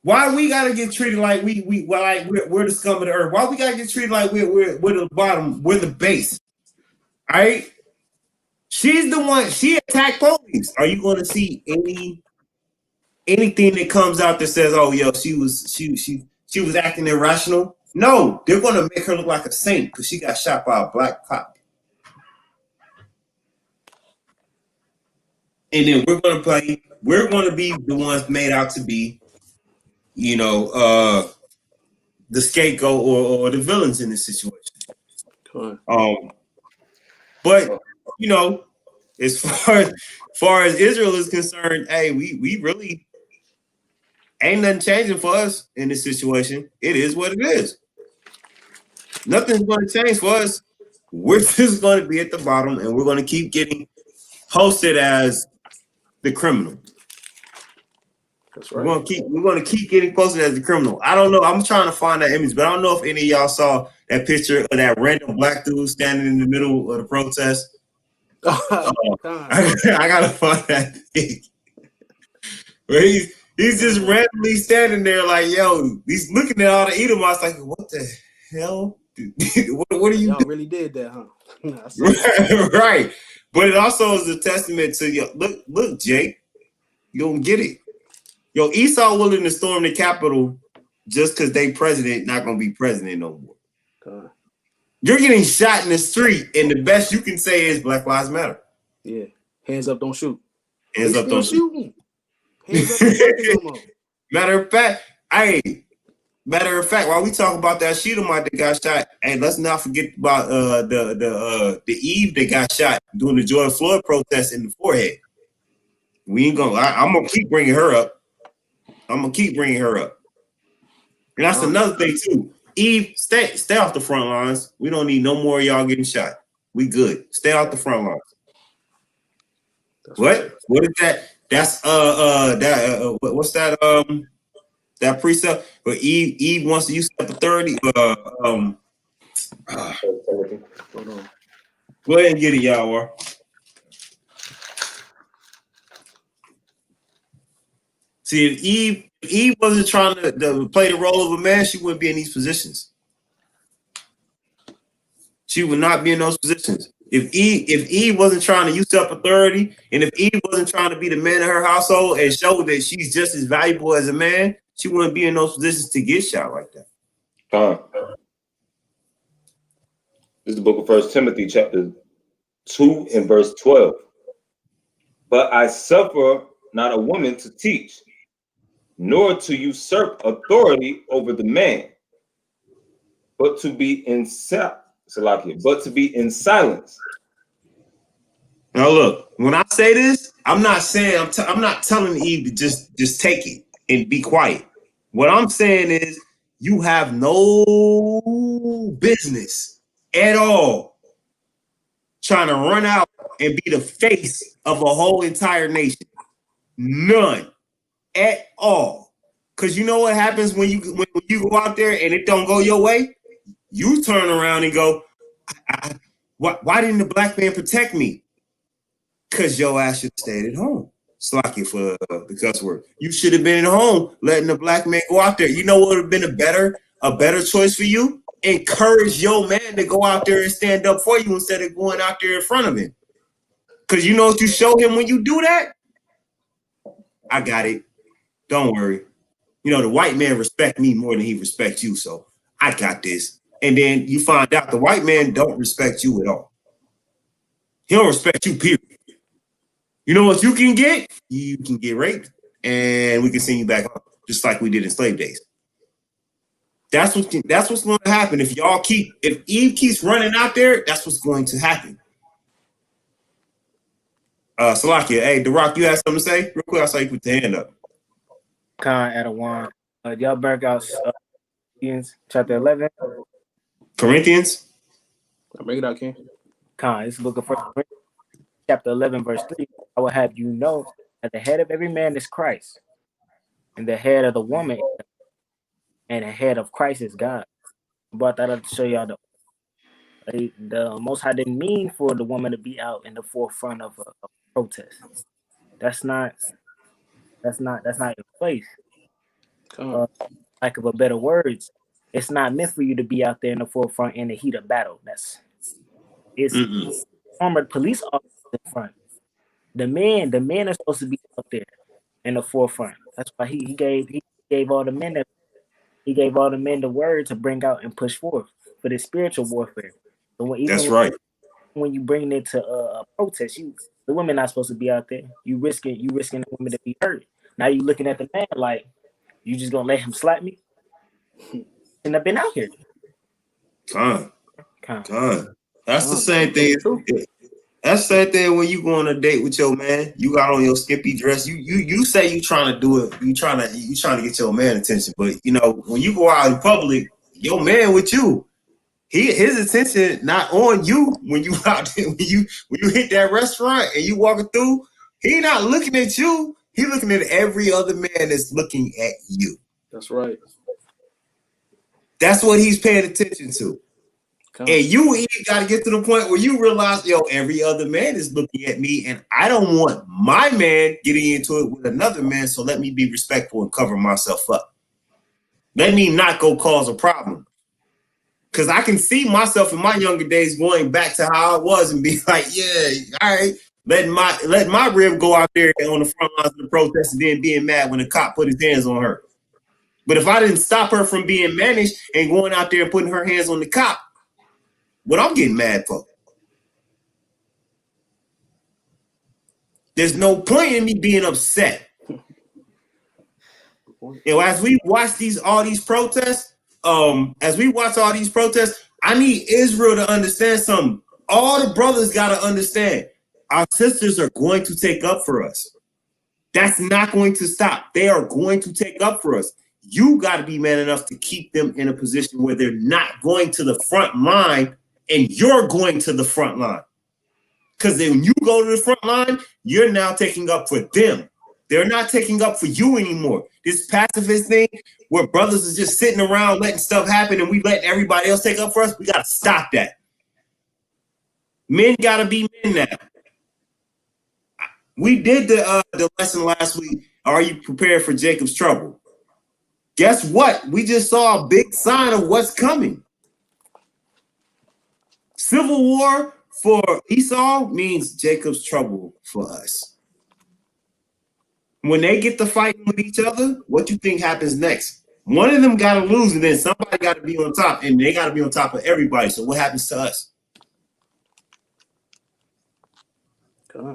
Why we gotta get treated like we're the scum of the earth? Why we gotta get treated like we're the bottom, we're the base? All right? She's the one. She attacked police. Are you going to see anything that comes out that says, "Oh, yo, she was acting irrational"? No, they're going to make her look like a saint because she got shot by a black cop. And then we're going to be the ones made out to be, the scapegoat or the villains in this situation. But as far as Israel is concerned, hey, we really ain't nothing changing for us in this situation. It is what it is. Nothing's going to change for us. We're just going to be at the bottom, and we're going to keep getting posted as the criminal. That's right. We're going to keep getting posted as the criminal. I don't know. I'm trying to find that image, but I don't know if any of y'all saw that picture of that random black dude standing in the middle of the protest. I gotta find that thing. Where he's just randomly standing there, like, yo, he's looking at all the Edomites, like, what the hell? what are you? Y'all really did that, huh? Right. But it also is a testament to look, Jake, you don't get it. Yo, Esau willing to storm the Capitol just because they president not gonna be president no more. You're getting shot in the street, and the best you can say is Black Lives Matter. Yeah. Hands up, don't shoot. Hands up, don't shoot. Hands up, don't no more. Matter of fact, while we talk about that Shedemite that got shot, hey, let's not forget about the Eve that got shot during the George Floyd protest in the forehead. We ain't gonna. I'm gonna keep bringing her up. And that's another thing too. Eve, stay off the front lines. We don't need no more of y'all getting shot. We good. Stay off the front lines. What is that? That's what's that that precept? But Eve wants to use authority. Hold on. Go ahead and get it, y'all. See, if Eve wasn't trying to play the role of a man, she wouldn't be in these positions. She would not be in those positions. If Eve wasn't trying to usurp authority, and if Eve wasn't trying to be the man of her household and show that she's just as valuable as a man, she wouldn't be in those positions to get shot like that. This is the book of 1 Timothy, chapter 2 and verse 12. But I suffer not a woman to teach, nor to usurp authority over the man, but to be in silence. Now look, when I say this, I'm not saying I'm not telling Eve to just take it and be quiet. What I'm saying is you have no business at all trying to run out and be the face of a whole entire nation. None at all. Because you know what happens when you go out there and it don't go your way? You turn around and go, why didn't the black man protect me? Because your ass should have stayed at home. Slack you for the cuss word. You should have been at home letting the black man go out there. You know what would have been a better choice for you? Encourage your man to go out there and stand up for you instead of going out there in front of him. Because you know what you show him when you do that? I got it. Don't worry. You know, the white man respect me more than he respects you, so I got this. And then you find out the white man don't respect you at all. He don't respect you, period. You know what you can get? You can get raped, and we can send you back home, just like we did in slave days. That's what's going to happen if Eve keeps running out there. That's what's going to happen. Salakia, hey, The Rock, you have something to say? Real quick, I saw you put the hand up. Khan at a one. Y'all burnt out Corinthians chapter 11. Corinthians? I bring it out, King. Khan, it's the book of 1 Corinthians. chapter 11, verse 3, I will have you know that the head of every man is Christ, and the head of the woman and the head of Christ is God. I brought that up to show y'all the Most High didn't mean for the woman to be out in the forefront of a protest. That's not your place. Lack of a better words, it's not meant for you to be out there in the forefront in the heat of battle. It's armored police officers in front. The men are supposed to be out there in the forefront. That's why he gave all the men the word to bring out and push forth for this spiritual warfare. So when you bring it to a protest, the women not supposed to be out there. You risking the women to be hurt. Now you looking at the man like, you just gonna let him slap me? And I've been out here. Con. That's the same thing. That's the same thing when you go on a date with your man. You got on your skimpy dress. You say you trying to do it. You trying to get your man attention. But you know, when you go out in public, your man with you, his attention not on you. When you out there, when you hit that restaurant and you walking through, he not looking at you. He looking at every other man that's looking at you. That's right. That's what he's paying attention to. And you got to get to the point where you realize, yo, every other man is looking at me, and I don't want my man getting into it with another man. So let me be respectful and cover myself up. Let me not go cause a problem. Because I can see myself in my younger days going back to how I was and be like, yeah, all right, let my rib go out there on the front lines of the protest and then being mad when the cop put his hands on her. But if I didn't stop her from being managed and going out there and putting her hands on the cop, what I'm getting mad for? There's no point in me being upset. You know, as we watch all these protests, I need Israel to understand something. All the brothers got to understand. Our sisters are going to take up for us. That's not going to stop. They are going to take up for us. You got to be man enough to keep them in a position where they're not going to the front line and you're going to the front line. Because when you go to the front line, you're now taking up for them. They're not taking up for you anymore. This pacifist thing where brothers is just sitting around letting stuff happen and we let everybody else take up for us, we got to stop that. Men got to be men now. We did the lesson last week. Are you prepared for Jacob's trouble? Guess what? We just saw a big sign of what's coming. Civil war for Esau means Jacob's trouble for us. When they get to fighting with each other, what do you think happens next? One of them got to lose, and then somebody got to be on top, and they got to be on top of everybody. So what happens to us?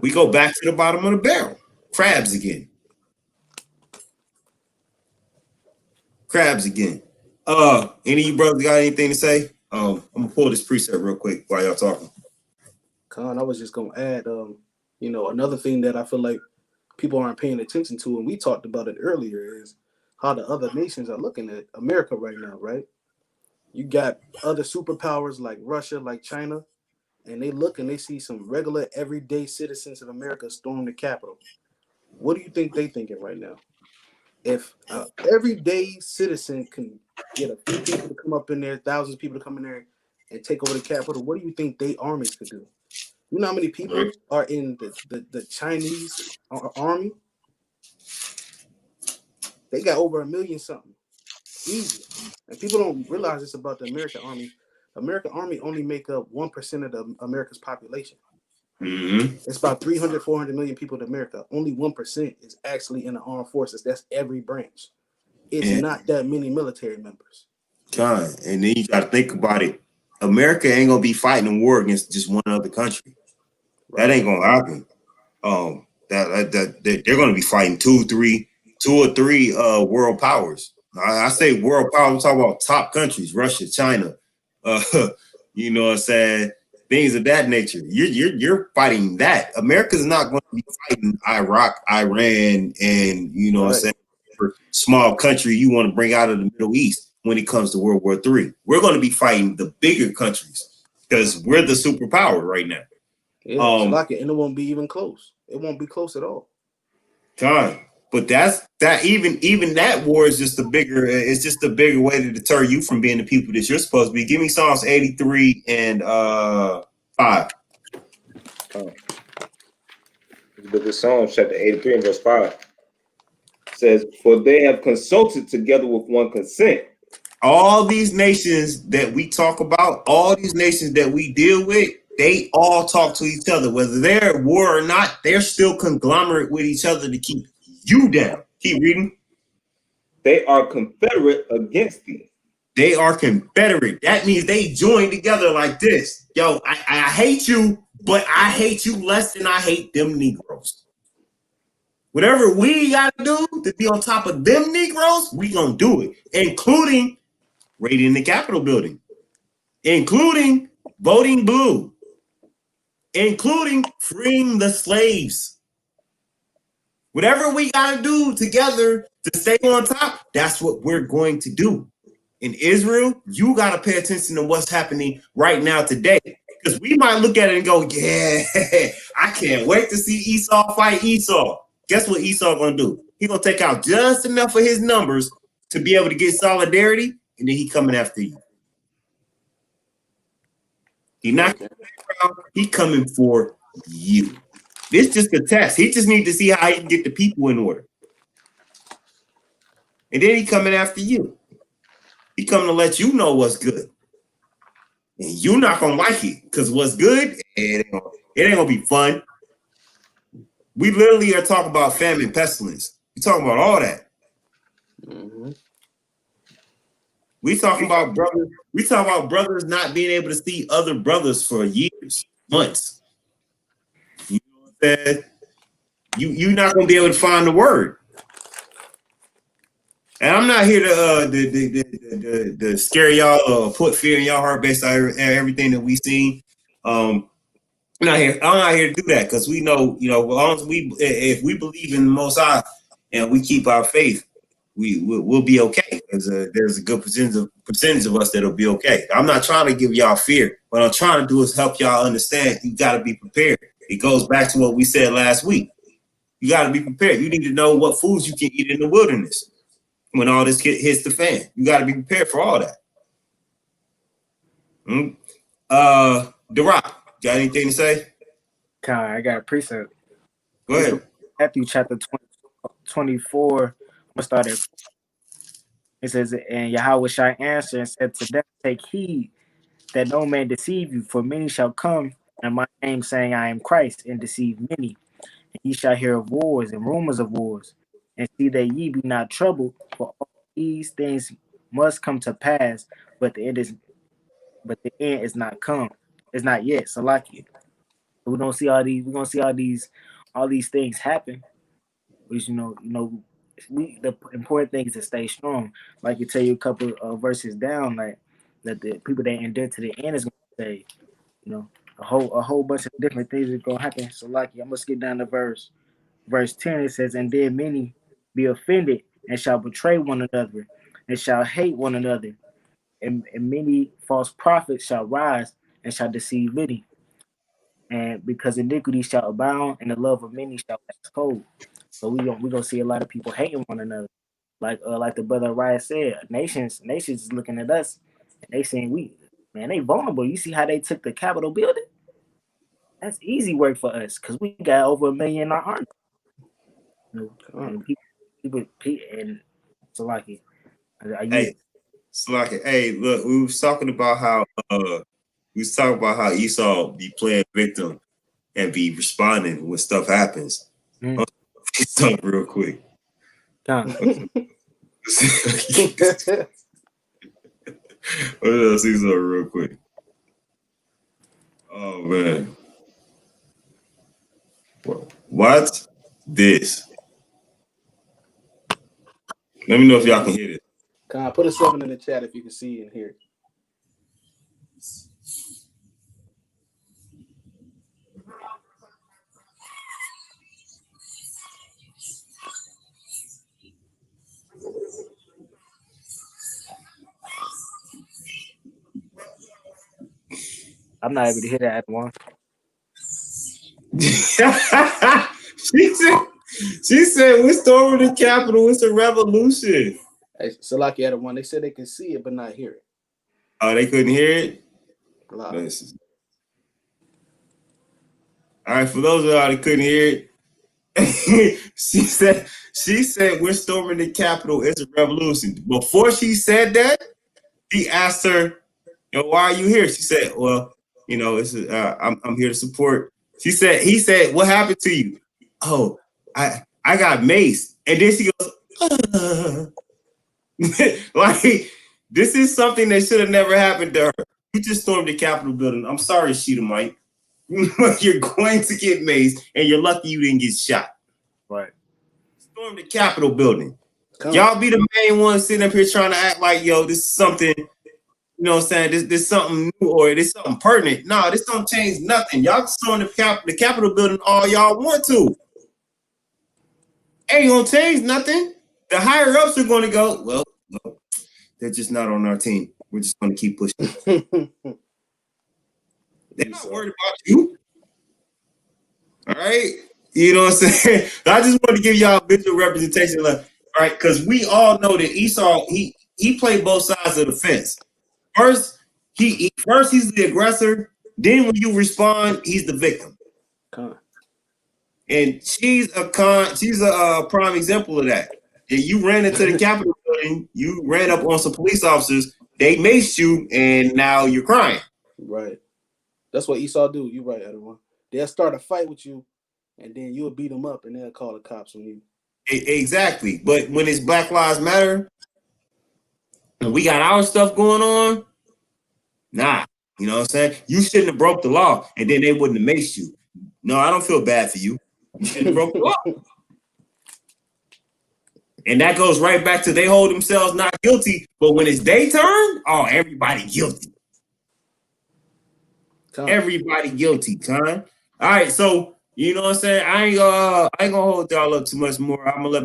We go back to the bottom of the barrel. Crabs again. Any of you brothers got anything to say? I'm gonna pull this preset real quick while y'all talking. I was just gonna add, another thing that I feel like people aren't paying attention to, and we talked about it earlier, is how the other nations are looking at America right now, right? You got other superpowers like Russia, like China, and they look and they see some regular, everyday citizens of America storm the Capitol. What do you think they thinking right now? If an everyday citizen can get a few people to come up in there, thousands of people to come in there and take over the Capitol, what do you think they armies could do? You know how many people are in the Chinese army? They got over 1 million something. Easy. And people don't realize this about the American army. The American army only make up 1% of America's population. Mm-hmm. It's about 300, 400 million people in America. Only 1% is actually in the armed forces. That's every branch. It's not that many military members. God, and then you got to think about it. America ain't gonna be fighting a war against just one other country. Right. That ain't gonna happen. They're gonna be fighting two or three world powers. I say world powers. I'm talking about top countries: Russia, China. You know what I'm saying? Things of that nature. You're fighting that. America's not going to be fighting Iraq, Iran, and you know what I'm saying, small country you want to bring out of the Middle East when it comes to World War III. We're going to be fighting the bigger countries because we're the superpower right now. Yeah, it's like it, and it won't be even close. It won't be close at all. Time. But even that war is just a bigger. It's just a bigger way to deter you from being the people that you're supposed to be. Give me Psalms 83 and 5. The book of Psalms, chapter 83 and verse 5 says, "For they have consulted together with one consent." All these nations that we talk about, all these nations that we deal with, they all talk to each other. Whether they're at war or not, they're still conglomerate with each other to keep you down. Keep reading. They are confederate against thee. They are confederate. That means they join together like this. Yo, I hate you, but I hate you less than I hate them Negroes. Whatever we got to do to be on top of them Negroes, we gonna do it, including raiding the Capitol building, including voting blue, including freeing the slaves. Whatever we got to do together to stay on top, that's what we're going to do. In Israel, you got to pay attention to what's happening right now today. Because we might look at it and go, yeah, I can't wait to see Esau fight Esau. Guess what Esau going to do? He's going to take out just enough of his numbers to be able to get solidarity, and then he coming after you. He not coming around, he coming for you. This just a test. He just need to see how he can get the people in order. And then he coming after you. He coming to let you know what's good. And you're not going to like it because what's good, it ain't going to be fun. We literally are talking about famine, pestilence. We're talking about all that. Mm-hmm. We talking about brothers. We talking about brothers not being able to see other brothers for years, months. You know what I'm saying? You're not going to be able to find the word. And I'm not here to scare y'all or put fear in y'all heart based on everything that we seen. I'm not here to do that because we know, as long as if we believe in the Most High and we keep our faith, we'll be okay. There's a good percentage of us that'll be okay. I'm not trying to give y'all fear. What I'm trying to do is help y'all understand you got to be prepared. It goes back to what we said last week. You got to be prepared. You need to know what foods you can eat in the wilderness when all this hits the fan. You got to be prepared for all that. The Rock, got anything to say? I got a precept. Go ahead. Matthew chapter 24. I'm gonna start at. It says, "And Yahweh shall answer and said to them, Take heed that no man deceive you, for many shall come in my name, saying, I am Christ, and deceive many. And ye shall hear of wars and rumors of wars, and see that ye be not troubled, for all these things must come to pass, but the end is not come. It's not yet. So like it. We don't see all these. We're gonna see all these things happen. Which the important thing is to stay strong. Like you tell you a couple of verses down, like that the people that endure to the end is gonna say, a whole bunch of different things is gonna happen. So like I'm gonna skip down to verse 10. It says, and then many be offended and shall betray one another and shall hate one another, and many false prophets shall rise and shall deceive many. And because iniquity shall abound and the love of many shall wax cold. So we gonna see a lot of people hating one another. Like the brother Riot said, nations is looking at us and they saying they vulnerable. You see how they took the Capitol building? That's easy work for us because we got over 1 million in our army. And people and so like it. Hey, look, we was talking about how Esau be playing victim and be responding when stuff happens. Talk real quick. Let's see something real quick. Oh man. What? This. Let me know if y'all can hear it. Put a 7 in the chat if you can see and hear it. I'm not able to hear that at once. she said, we're storming the Capitol. It's a revolution. Hey, Salaki had a one. They said they could see it but not hear it. Oh, they couldn't hear it? All right, for those of y'all that couldn't hear it, she said we're storming the Capitol. It's a revolution. Before she said that, he asked her, why are you here? She said, well, it's I'm here to support. He said, what happened to you? Oh, I got maced. And then she goes, like, this is something that should have never happened to her. You just stormed the Capitol building. I'm sorry, Sheeta Mike. You're going to get maced, and you're lucky you didn't get shot. Right. Storm the Capitol building. Y'all be the main ones sitting up here trying to act like, this is something, what I'm saying? This something new or this something pertinent. No, this don't change nothing. Y'all storm the Capitol building all y'all want to. Ain't gonna change nothing. The higher ups are going to go, well, they're just not on our team. We're just going to keep pushing. They're not worried about you. All right? You know what I'm saying? I just want to give y'all a visual representation. All right? Because we all know that Esau, he played both sides of the fence. First, he's the aggressor. Then when you respond, he's the victim. And she's a prime example of that. And you ran into the Capitol building, you ran up on some police officers, they maced you, and now you're crying. Right. That's what Esau do. You're right, everyone. They'll start a fight with you, and then you'll beat them up, and they'll call the cops on you. Exactly. But when it's Black Lives Matter, and we got our stuff going on, nah. You know what I'm saying? You shouldn't have broke the law, and then they wouldn't have maced you. No, I don't feel bad for you. You shouldn't have broke the law. And that goes right back to they hold themselves not guilty, but when it's their turn, everybody guilty. Everybody guilty, Con. All right, so you know what I'm saying? I ain't gonna hold y'all up too much more. I'm gonna let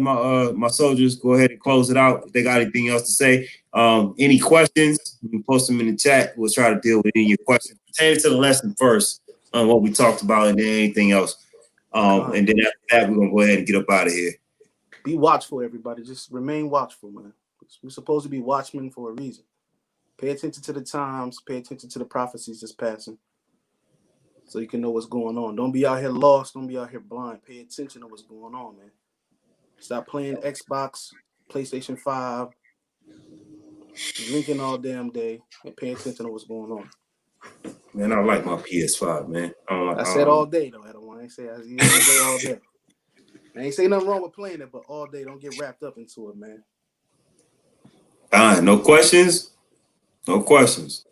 my soldiers go ahead and close it out. If they got anything else to say, any questions, you can post them in the chat. We'll try to deal with any of your questions pertaining to the lesson first, on what we talked about, and then anything else. And then after that, we're gonna go ahead and get up out of here. Be watchful, everybody. Just remain watchful, man. We're supposed to be watchmen for a reason. Pay attention to the times. Pay attention to the prophecies that's passing, so you can know what's going on. Don't be out here lost. Don't be out here blind. Pay attention to what's going on, man. Stop playing Xbox, PlayStation 5, drinking all damn day, and pay attention to what's going on. Man, I like my PS5, man. I said all day, though. I don't want to say all day. I ain't say nothing wrong with playing it, but all day, don't get wrapped up into it, man. No questions? No questions.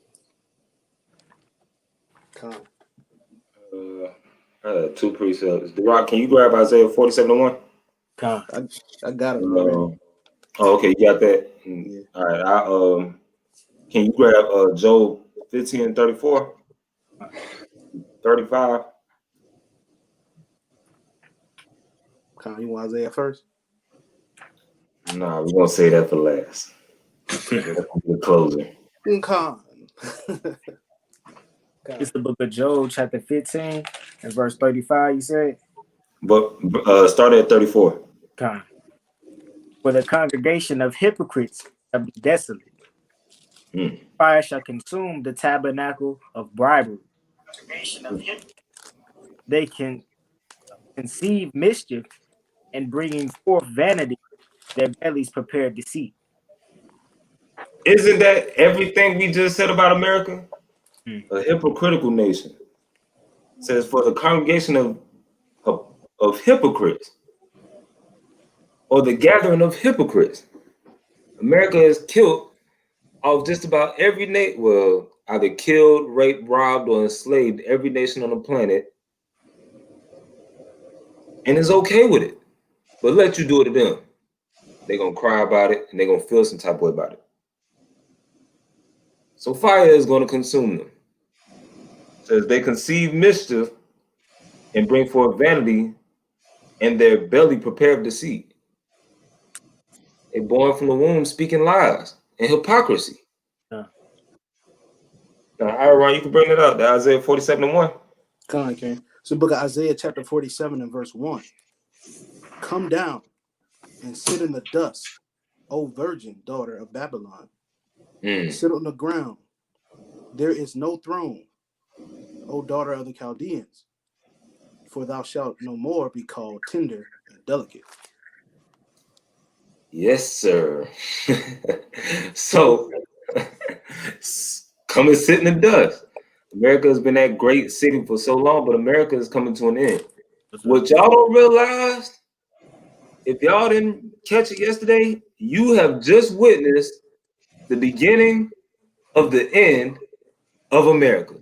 Two precepts. D-Rock, can you grab Isaiah 47:1? I got it. Okay, you got that? Yeah. All right. Can you grab Job 15:34? 35? You want Isaiah first? Nah, we're gonna say that for last. The closer. It's the book of Job, chapter 15 and verse 35, you said? But start at 34. For the congregation of hypocrites shall be desolate. Fire shall consume the tabernacle of bribery. They can conceive mischief, and bringing forth vanity, their bellies prepare deceit. Isn't that everything we just said about America? A hypocritical nation. It says for the congregation of hypocrites, or the gathering of hypocrites. America has killed off just about every nation. Well, either killed, raped, robbed, or enslaved every nation on the planet, and is okay with it. But let you do it to them. They're gonna cry about it, and they're gonna feel some type of way about it. So fire is gonna consume them. It says they conceive mischief and bring forth vanity, and their belly prepare deceit. They born from the womb speaking lies and hypocrisy. Now, Aaron, you can bring it up. That Isaiah 47:1. Okay. It's the book of Isaiah chapter 47 and verse 1. Come down and sit in the dust, O virgin daughter of Babylon. Sit on the ground. There is no throne, O daughter of the Chaldeans, for thou shalt no more be called tender and delicate. Yes, sir. So, come and sit in the dust. America has been that great city for so long, but America is coming to an end. What y'all don't realize, if y'all didn't catch it yesterday, you have just witnessed the beginning of the end of America.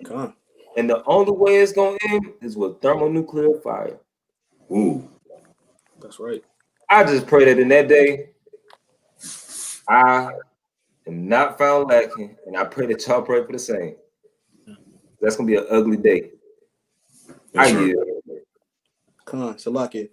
God. And the only way it's going to end is with thermonuclear fire. Ooh. That's right. I just pray that in that day, I am not found lacking, and I pray that y'all pray for the same. That's going to be an ugly day. That's I right. Khan, Salaki.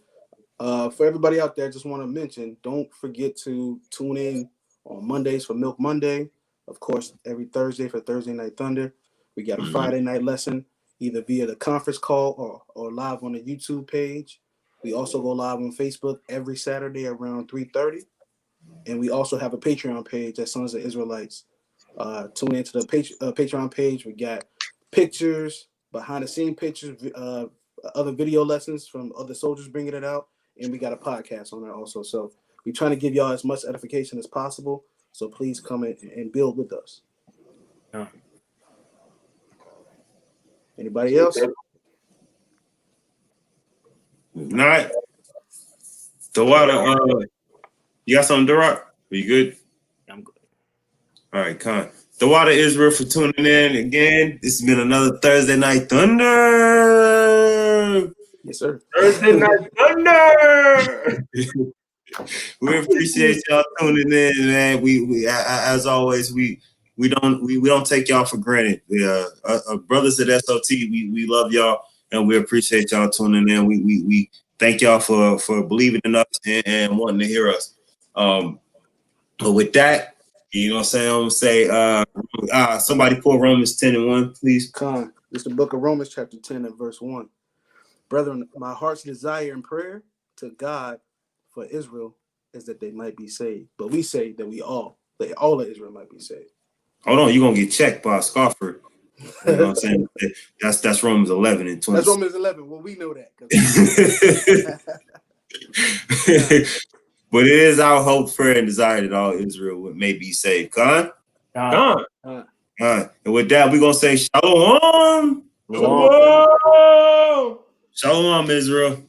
For everybody out there, I just want to mention, don't forget to tune in on Mondays for Milk Monday. Of course, every Thursday for Thursday Night Thunder. We got a Friday night lesson, either via the conference call or live on the YouTube page. We also go live on Facebook every Saturday around 3:30. And we also have a Patreon page at Sons of Israelites. Tune into the Patreon page. We got pictures, behind the scene pictures, other video lessons from other soldiers bringing it out. And we got a podcast on there also. So we're trying to give y'all as much edification as possible. So please come in and build with us. Anybody else? Not the water. You got something, Durock? Are you good? I'm good. All right, Con. The water Israel for tuning in again. This has been another Thursday Night Thunder. Yes, sir. Thursday Night Thunder. We appreciate y'all tuning in, man. We as always, we don't take y'all for granted. We brothers at SOT, we love y'all and we appreciate y'all tuning in. We thank y'all for believing in us and wanting to hear us. But with that, you know what I'm saying? I'm gonna say somebody pull Romans 10:1, please. Con, it's the book of Romans chapter 10 and verse 1. Brethren, my heart's desire and prayer to God for Israel is that they might be saved. But we say that all of Israel might be saved. Hold on, you're gonna get checked by a scoffer. You know what I'm saying? That's Romans 11 and 20. That's Romans 11. Well, we know that. But it is our hope, prayer, and desire that all Israel may be saved. Con? Gone. And with that, we're gonna say shalom. Shalom. Shalom, Israel.